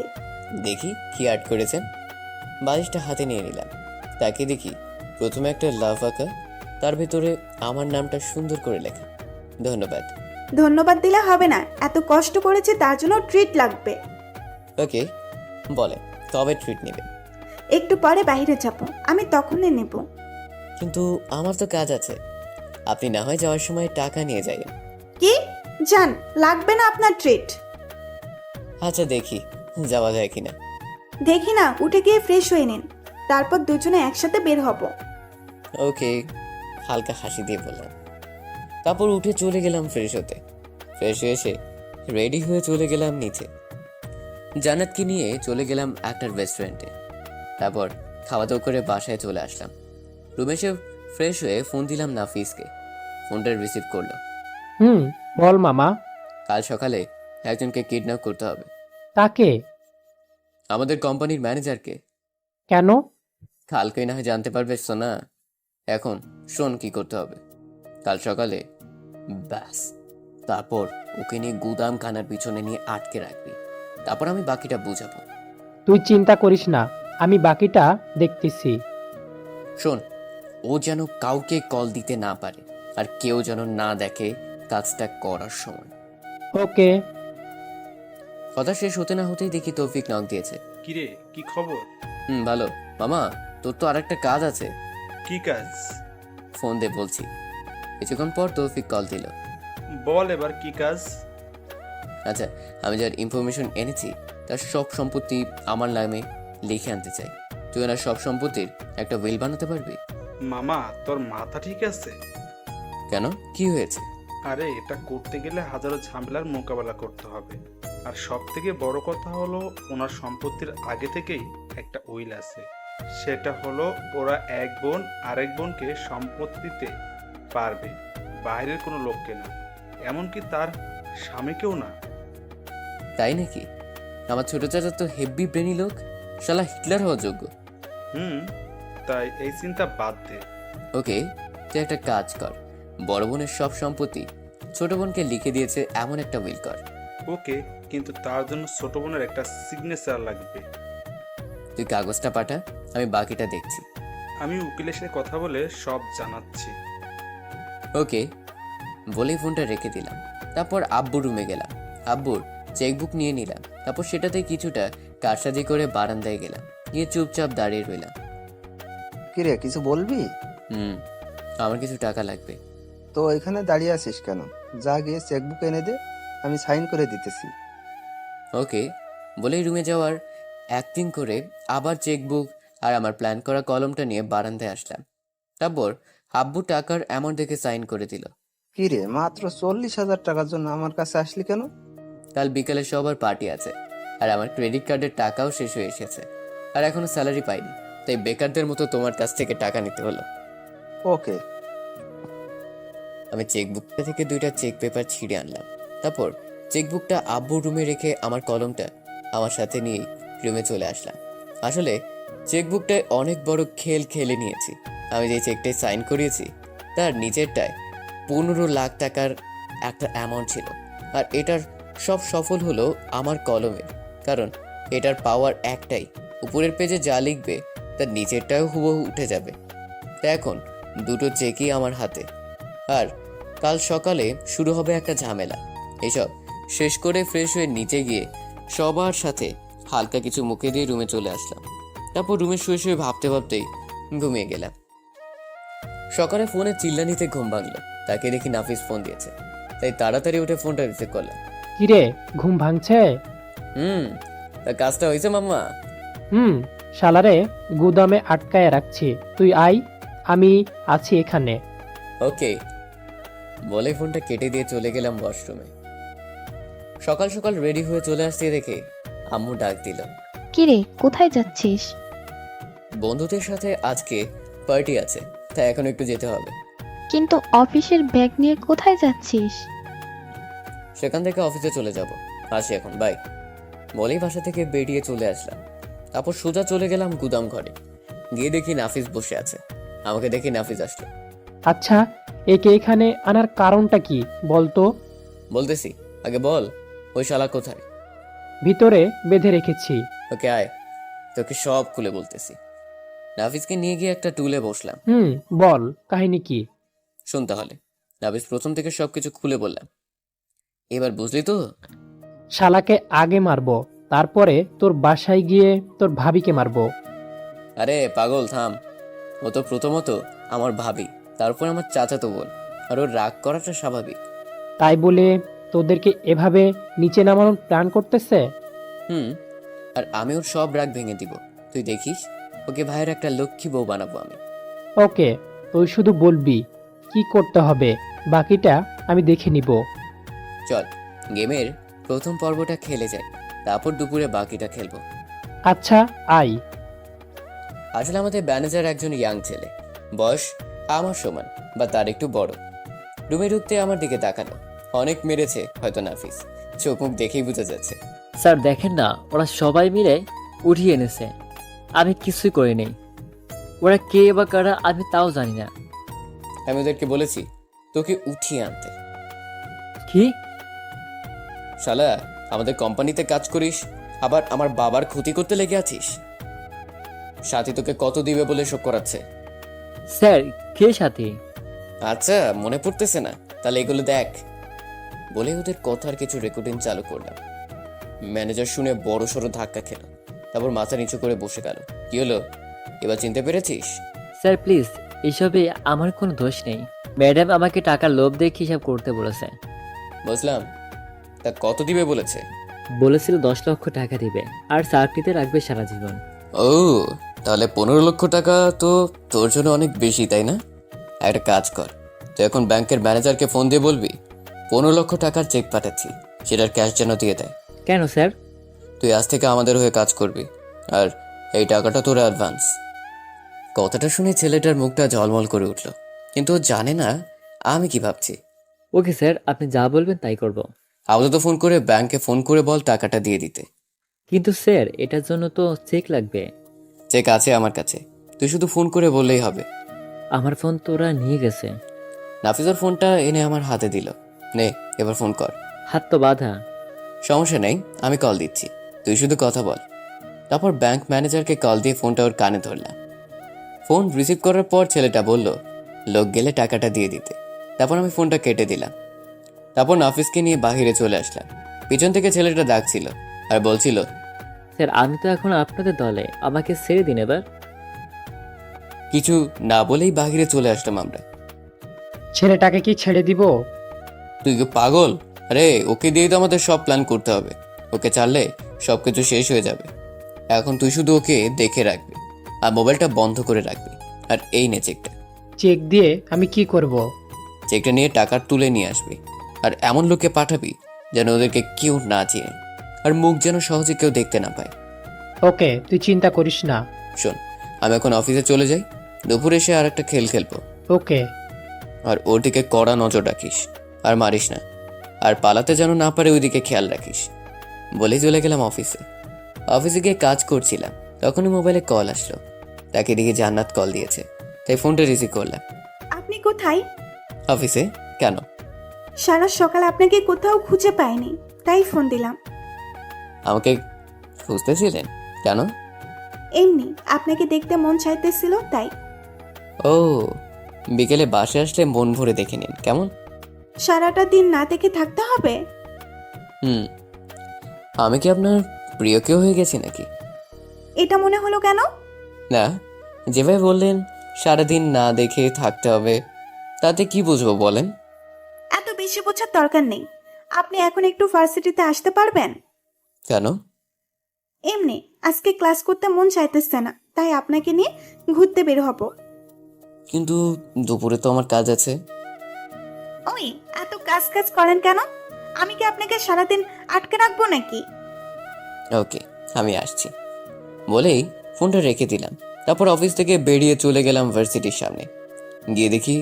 দেখি কি আর্ট করেছেন। বালিশটা হাতে নিয়ে নিলাম। তাকে দেখি প্রথমে একটা লাভ আঁকা, তার ভেতরে আমার নামটা সুন্দর করে লেখা। ধন্যবাদ। ধন্যবাদ দিলে হবে না, এত কষ্ট করেছে তার জন্য ট্রিট লাগবে। ওকে, বলে কবে ট্রিট নেবে? একটু পরে বাইরে যাব, আমি তখনই নেব। কিন্তু আমার তো কাজ আছে। আপনি না হয় যাওয়ার সময় টাকা নিয়ে যাবেন। কি? যান, লাগবে না আপনার ট্রিট। আচ্ছা দেখি যাওয়া যায় কিনা। দেখি না, উঠে গিয়ে ফ্রেশ হয়ে নিন, তারপর দুজনে একসাথে বের হব। ওকে, হালকা হাসি দিয়ে বললাম। তারপর উঠে চলে গেলাম ফ্রেশ হতে। ফ্রেশ হয়ে এসে রেডি হয়ে চলে গেলাম নিচে। জান্নাতকে নিয়ে চলে গেলাম একটা রেস্টুরেন্টে। তারপর খাওয়া দাওয়া করে বাসায় চলে আসলাম। রুমে এসে ফ্রেশ হয়ে ফোন দিলাম নাফিসকে। ফোনটা রিসিভ করলো। বল মামা। কাল সকালে একজনকে কিডন্যাপ করতে হবে। তাকে? আমাদের কোম্পানির ম্যানেজারকে। কেন? কালকেই না হয় জানতে পারবে সোনা। এখন শোন কি করতে হবে। কাল সকালে ব্যাস, তারপর ওকে নিয়ে গুদাম খানার পিছনে নিয়ে আটকে রাখবি। তারপর আমি বাকিটা বুঝাবো। তুই চিন্তা করিস না, আমি বাকিটা দেখতেছি। শোন, ও যেন কাউকে কল দিতে না পারে, আর কেউ যেন না দেখে কাজটা করার সময়। ওকে। কথা শেষ হতে না হতেই দেখি তৌফিক নক দিয়েছে। কিরে, কি খবর? ভালো। মামা, তোর তো আরেকটা কাজ আছে। কি কাজ? ফোন দে বলছি। কিছুক্ষণ পর তৌফিক কল দিল। বল এবার কি কাজ? আচ্ছা, আমি যার ইনফরমেশন এনেছি তার সব সম্পত্তি আমার নামে লিখে আনতে চাই। তুই ওনার সব সম্পত্তির একটা উইল বানাতে পারবি? মামা, তোর মাথা ঠিক আছে? কেন, কি হয়েছে? আরে, এটা করতে গেলে হাজারো ঝামেলার মোকাবেলা করতে হবে। আর সব থেকে বড় কথা হলো, ওনার সম্পত্তির আগে থেকেই একটা উইল আছে। সেটা হলো ওরা এক বোন আরেক বোনকে সম্পত্তি দিতে পারবে, বাইরের কোনো লোককে না, এমনকি তার স্বামীকেও না। তাই নাকি? আমার ছোট চাচা তো হেভি ব্রেনি লোক, শালা হিটলার হওয়া যোগ্য। তাই এই চিন্তা বাদ দে। ওকে, তুই একটা কাজ কর, বড় বোনের সব সম্পত্তি ছোট বোনকে লিখে দিয়েছে এমন একটা উইল কর। ওকে, কিন্তু তার জন্য ছোট বোনের একটা সিগনেচার লাগবে। তুই কাগজটা পাঠা, আমি বাকিটা দেখছি। আমি উকিলের সাথে কথা বলে সব জানাচ্ছি। ওকে বলেই ফোনটা রেখে দিলাম। তারপর আব্বুর রুমে গেলাম, আব্বুর চেকবুক নিয়ে নিলাম। তারপর সেটাতে কিছুটা কারসাজি করে বারান্দায় গেলাম, গিয়ে চুপচাপ দাঁড়িয়ে রইলাম। কিরে, কিছু বলবি? আমার কিছু টাকা লাগবে। তো এখানে দাঁড়িয়ে আছিস কেন? যা গিয়ে চেকবুক এনে দে, আমি সাইন করে দিতেছি। ওকে বলেই রুমে যাওয়ার অ্যাক্টিং করে আবার চেকবুক আর আমার প্ল্যান করা কলমটা নিয়ে বারান্দায় আসলাম। তারপর আব্বু টাকার অ্যামাউন্ট দেখে সাইন করে দিল। কিরে, মাত্র 40,000 টাকার জন্য আমার কাছে আসলি কেন? কাল বিকালে সবার পার্টি আছে, আর আমার ক্রেডিট কার্ডের টাকাও শেষ হয়ে এসেছে, আর এখনো স্যালারি পাইনি, তাই বেকারদের মতো তোমার কাছ থেকে টাকা নিতে হলো। ওকে। আমি চেকবুকটা থেকে 2টা চেক পেপার ছিঁড়ে আনলাম। তারপর চেকবুকটা আব্বুর রুমে রেখে আমার কলমটা আমার সাথে নিয়ে রুমে চলে আসলাম। আসলে চেকবুকটায় অনেক বড় খেল খেলে নিয়েছি। আমি যে চেকটায় সাইন করিয়েছি তার নিচেরটায় 15 লাখ টাকার একটা অ্যামাউন্ট ছিল, আর এটার সব সফল হলো আমার কলমের, কারণ এটার পাওয়ার একটাই, উপরের পেজে যা লিখবে তার নিচেরটাও হুবহু উঠে যাবে। তা এখন 2টো চেকই আমার হাতে, আর কাল সকালে শুরু হবে একটা ঝামেলা। এসব শেষ করে ফ্রেশ হয়ে নিচে গিয়ে সবার সাথে হালকা কিছু মুখে দিয়ে রুমে চলে আসলাম। তারপর রুমে শুয়ে শুয়ে ভাবতে ভাবতেই ঘুমিয়ে গেলাম। সকালে ফোনে চিল্লানিতে ঘুম ভাঙলো, তাকে দেখি নাফিস ফোন দিয়েছে, তাই তাড়াতাড়ি উঠে ফোনটা রিসিভ করলাম। কিরে, ঘুম ভাঙছে? তা কাজটা হয়েছে মাম্মা? শালারে গুদামে আটকায় রাখছি, তুই আই, আমি আছি এখানে। ওকে বলে ফোনটা কেটে দিয়ে চলে গেলাম ওয়াশরুমে। সকাল সকাল রেডি হয়ে চলে আসতে দেখে আম্মু ডাক দিল। কিরে, কোথায় যাচ্ছিস? বন্ধুদের সাথে আজকে পার্টি আছে, তাই এখন একটু যেতে হবে। কিন্তু অফিসের ব্যাগ নিয়ে কোথায় যাচ্ছিস? সেখান থেকে অফিসে চলে যাব, আসি এখন, বাই বলেই বাসা থেকে বেরিয়ে চলে আসলাম। তারপর সোজা চলে গেলাম গুদাম ঘরে, গিয়ে দেখি নাফিস বসে আছে। আমাকে দেখে নাফিস আসলো। আচ্ছা, একে এখানে আনার কারণটা কি বলতো? বলতেছি, আগে বল ওই শালা কোথায়? ভিতরে বেঁধে রেখেছি। ওকে আয়, তোকে সব খুলে বলতেছি। নাফিসকে নিয়ে গিয়ে একটা টুলে বসলাম। বল, কাহিনী কি? শুন তাহলে। নাফিস প্রথম থেকে সবকিছু খুলে বললাম। এবার বুঝলি তো? শালাকে আগে মারবো, তারপরে তোর বাসায় গিয়ে তোর ভাবিকে মারবো। আরে পাগল থাম, ও তো প্রথমত আমার ভাবি, তারপর আমার চাচাতো বোন, আর ওর রাগ করাটা স্বাভাবিক। তাই বলে তোদেরকে এভাবে নিচে নামানোর প্ল্যান করতেছে? আর আমি ওর সব রাগ ভেঙে দিব, তুই দেখিস। ওকে ভাইয়ের একটা লক্ষ্মী বউ বানাবো আমি। ওকে, তুই শুধু বলবি কি করতে হবে, বাকিটা আমি দেখে নিব। চল গেমের প্রথম পর্বটা খেলে যাই, তারপর দুপুরে বাকিটা খেলবো। আচ্ছা আই। আসলে আমাদের ম্যানেজার একজন ইয়াং ছেলে, বয়স আমার সমান বা তার একটু বড়। রুমে ঢুকতে আমার দিকে তাকালো। অনেক মেরেছে হয়তো নাফিস, চোখ মুখ দেখেই বোঝা যাচ্ছে। স্যার দেখেন না, ওরা সবাই মিলে উঠিয়ে এনেছে, আমি কিছুই করিনি। ওরা কে বা কারা আমি তাও জানি না। আমি ওদেরকে বলেছি তোকে উঠিয়ে আনতে। কি? শালা, আমাদের কোম্পানিতে কাজ করিস, আবার আমার বাবার ক্ষতি করতে লেগে আছিস? সাথী তোকে কত দিবে বলে শোক করাচ্ছে? স্যার কে সাথী? আচ্ছা, মনে পড়তেছে না? তাহলে এগুলো দেখ। বলে ওদের কথার কিছু রেকর্ডিং চালু করলাম। ম্যানেজার শুনে বড় সড়ো ধাক্কা খেল, তারপর মাথা নিচু করে বসে গেল। কি হলো, এবার চিনতে পেরেছিস? স্যার প্লিজ, এসবে আমার কোনো দোষ নেই। ম্যাডাম আমাকে টাকার লোভ দেখে হিসাব করতে বলেছে। বুঝলাম, তা কত দিবে বলেছে? বলেছিল 10 লক্ষ টাকা দিবে আর চাকরিতে রাখবে সারা জীবন। ও, তাহলে 15 লক্ষ টাকা তো তোর জন্য অনেক বেশি, তাই না? একটা কাজ কর, তুই এখন ব্যাংকের ম্যানেজারকে ফোন দিয়ে বলবি 15 লক্ষ টাকার চেক পাঠাচ্ছি, সেটার ক্যাশ যেন দিয়ে দেয়। কেন স্যার? তুই আজ থেকে আমাদের হয়ে কাজ করবি, আর এই টাকাটা তোর অ্যাডভান্স। কথাটা শুনে ছেলেটার মুখটা ঝলমল করে উঠল, কিন্তু ও জানে না আমি কি ভাবছি। ওকে স্যার, আপনি যা বলবেন তাই করব। আপাতত ফোন করে ব্যাংকে ফোন করে বল টাকাটা দিয়ে দিতে। কিন্তু স্যার এটার জন্য তো চেক লাগবে। চেক আছে আমার কাছে, তুই শুধু ফোন করে বললেই হবে। আমার ফোন তো ওরা নিয়ে গেছে। নাফিজার ফোনটা এনে আমার হাতে দিল। নে, এবার ফোন কর। হাত তো বাঁধা। সমস্যা নেই, আমি কল দিচ্ছি, তুই শুধু কথা বল। তারপর ব্যাংক ম্যানেজারকে কল দিয়ে ফোনটা ওর কানে ধরলাম। ফোন রিসিভ করার পর ছেলেটা বলল লোক গেলে টাকাটা দিয়ে দিতে। তারপর আমি ফোনটা কেটে দিলাম। তারপর নাফিসকে নিয়ে বাহিরে চলে আসলাম। পিছন থেকে ছেলেটা ডাকছিল আর বলছিল, স্যার আমি তো এখন আপনাদের দলে, আমাকে ছেড়ে দিন এবার। কিছু না বলেই বাহিরে চলে আসলাম আমরা। ছেলেটাকে কি ছেড়ে দিব? তুই কি পাগল? আরে ওকে দিয়ে তো আমাদের সব প্ল্যান করতে হবে। ওকে ছাড়লে সবকিছু শেষ হয়ে যাবে। এখন তুই শুধু ওকে দেখে রাখবি আর মোবাইলটা বন্ধ করে রাখবি। আর এই নে চেকটা। চেক দিয়ে আমি কি করব? চেকটা নিয়ে টাকা তুলে নিয়ে আসবি, আর এমন লোককে পাঠাবি যেন ওদেরকে কেউ না চিনে, আর মুখ যেন সহজে কেউ দেখতে না পায়। ওকে, তুই চিন্তা করিস না। শোন, আমি এখন অফিসে চলে যাই, দুপুরে এসে আর একটা খেল খেলবো। ওকে। আর ওর দিকে কড়া নজর রাখিস, আর মারিস না, আর পালাতে যেন না পারে ওইদিকে খেয়াল রাখিস। বলেই চলে গেলাম অফিসে। অফিসে গিয়ে কাজ করছিলাম, তখনই মোবাইলে কল আসলো। তাকে দেখে জান্নাত কল দিয়েছে, তাই ফোনটা রিসিভ করলাম। আপনি কোথায়? অফিসে। কেন? সারা সকাল আপনাকে কোথাও খুঁজে পাইনি, তাই ফোন দিলাম। আমাকে খুঁজতেছিলেন কেন? এমনি আপনাকে দেখতে মন চাইতেছিল তাই। ও, বিকেলে বাসে আসলে মন ভরে দেখে নিন কেমন। সারাটা দিন না দেখে থাকতে হবে? আমি কি আপনার প্রিয় কেউ হয়ে গেছি নাকি? এটা মনে হলো কেন? না, যেভাবে বললেন সারাদিন না দেখে থাকতে হবে, তাতে কি বুঝবো বলেন? এত বেশি বোঝার দরকার নেই। আপনি এখন একটু ভার্সিটিতে আসতে পারবেন? কেন? এমনি আজকে ক্লাস করতে মন চাইতেছে না, তাই আপনাকে নিয়ে ঘুরতে বের হব। কিন্তু দুপুরে তো আমার কাজ আছে। ওই এত কাজ কাজ করেন কেন? আমি কি আপনাকে সারাদিন আটকে রাখবো নাকি? ওকে, আমি আসছি বলেই ফোনটা রেখে দিলাম। তারপর অফিস থেকে বেরিয়ে চলে গেলাম ভার্সিটির সামনে। গিয়ে দেখি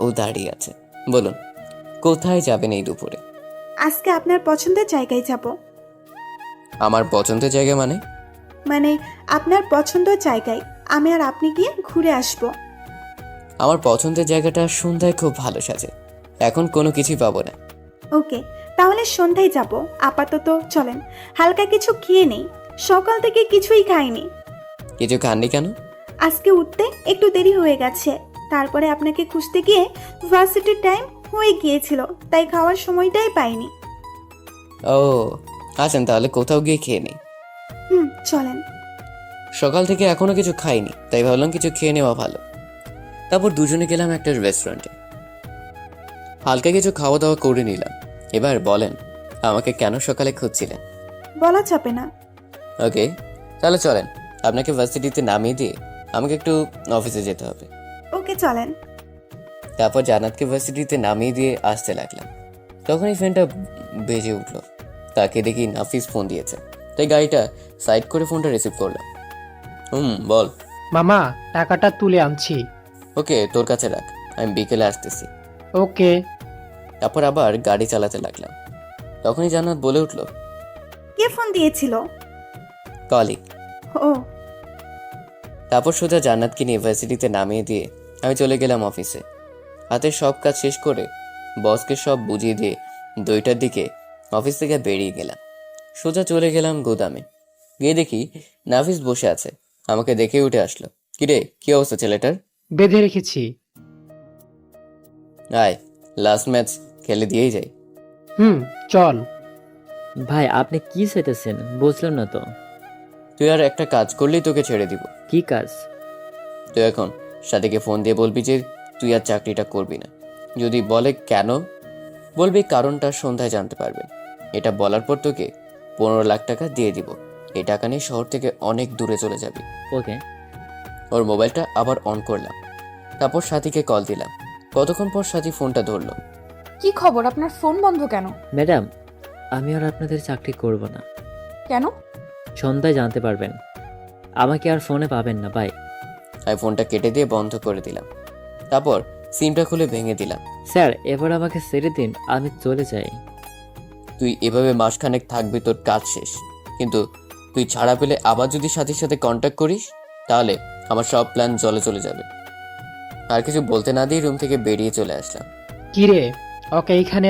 ও দাঁড়িয়ে আছে। বলুন, কোথায় যাবেন এই দুপুরে? আজকে আপনার পছন্দের জায়গায় যাব। আমার পছন্দের জায়গা মানে? মানে আপনার পছন্দের জায়গায় আমি আর আপনি গিয়ে ঘুরে আসব। আমার পছন্দের জায়গাটা সন্ধ্যায় খুব ভালো সাজে, এখন কোনো কিছুই পাবো না। ওকে, তাহলে সন্ধ্যায় যাব। আপাতত চলেন, হালকা কিছু খেয়ে নেই, সকাল থেকে কিছুই খাইনি। কিছু খাননি কেন? আজকে উঠতে একটু দেরি হয়ে গেছে, তারপরে আপনাকে খুঁজতে গিয়ে ভার্সিটির টাইম হয়ে গিয়েছিল, তাই খাওয়ার সময়টাই পাইনি। ও আছেন, তাহলে কোথাও গিয়ে খেয়ে নেই। চলেন। সকাল থেকে এখনো কিছু খাইনি, তাই ভাবলাম কিছু খেয়ে নেওয়া ভালো। তারপর দুজনে গেলাম একটা রেস্টুরেন্টে, হালকা কিছু খাওয়া দাওয়া করে নিলাম। এবার বলেন, আমাকে কেন সকালে খুঁজছিলেন? বলা যাবে না। ওকে, তাহলে চলেন, আপনাকে ভার্সিটিতে নামিয়ে দিয়ে আমাকে একটু অফিসে যেতে হবে। ওকে চলেন। তারপর জান্নাতকে ভার্সিটিতে নামিয়ে দিয়ে আসতে লাগলাম। তখনই ফোনটা বেজে উঠলো। তাকে দেখি নাফিস ফোন দিয়েছে, তাই গাড়িটা সাইড করে ফোনটা রিসিভ করলাম। বল। মামা, টাকাটা তুলে আনছি। ওকে, তোর কাছে রাখ, আমি বিকেলে আসতেছি। ওকে। তারপর আবার গাড়ি চালাতে লাগলাম। তখনই জান্নাত বলে উঠলো, কে ফোন দিয়েছিল? কলিগ। ও। তারপর সোজা জান্নাতকে নিয়ে ভার্সিটিতে নামিয়ে দিয়ে আমি চলে গেলাম অফিসে। হাতে সব কাজ শেষ করে বসকে সব বুঝিয়ে দিয়ে 2টার দিকে অফিস থেকে বেরিয়ে গেলাম। সোজা চলে গেলাম গুদামে। গিয়ে দেখি নাফিস বসে আছে, আমাকে দেখে উঠে আসলো। কিরে, কি অবস্থা ছেলেটার? বেঁধে রেখেছি। আয়, লাস্ট ম্যাচ খেলে দিয়েই যাই। চল। ভাই আপনি কি চাইতেছেন বুঝলাম না তো। তুই আর একটা কাজ করলেই তোকে ছেড়ে দিব। কি কাজ? তুই এখন সাথীকে ফোন দিয়ে বলবি যে তুই আর চাকরিটা করবি না। যদি বলে কেন, বলবি কারণটা সন্ধ্যায় জানতে পারবে। এটা বলার পর তোকে 15 লাখ টাকা দিয়ে দিব। এই টাকা নিয়ে শহর থেকে অনেক দূরে চলে যাবি। ওকে। ওর মোবাইলটা আবার অন করলাম, তারপর সাথীকে কল দিলাম। কতক্ষণ পর সাথী ফোনটা ধরলো। কি খবর, আপনার ফোন বন্ধ কেন? ম্যাডাম, আমি আর আপনাদের চাকরি করব না। কেন? সন্ধ্যায় জানতে পারবেন। আমাকে আর ফোনে পাবেন না বাই। আমি ফোনটা কেটে দিয়ে বন্ধ করে দিলাম, তারপর সিমটা খুলে ভেঙে দিলাম। স্যার এবার আমাকে ছেড়ে দিন, আমি চলে যাই। তুই এভাবে মাসখানেক থাকবি, তোর কাজ শেষ। কিন্তু তুই ছাড়া পেলে আবার যদি সাথীর সাথে কন্ট্যাক্ট করিস, তাহলে আমার সব প্ল্যান জলে চলে যাবে। আর কিছু বলতে না দিয়ে রুম থেকে বেরিয়ে চলে আসলাম। কিরে, ওকে এইখানে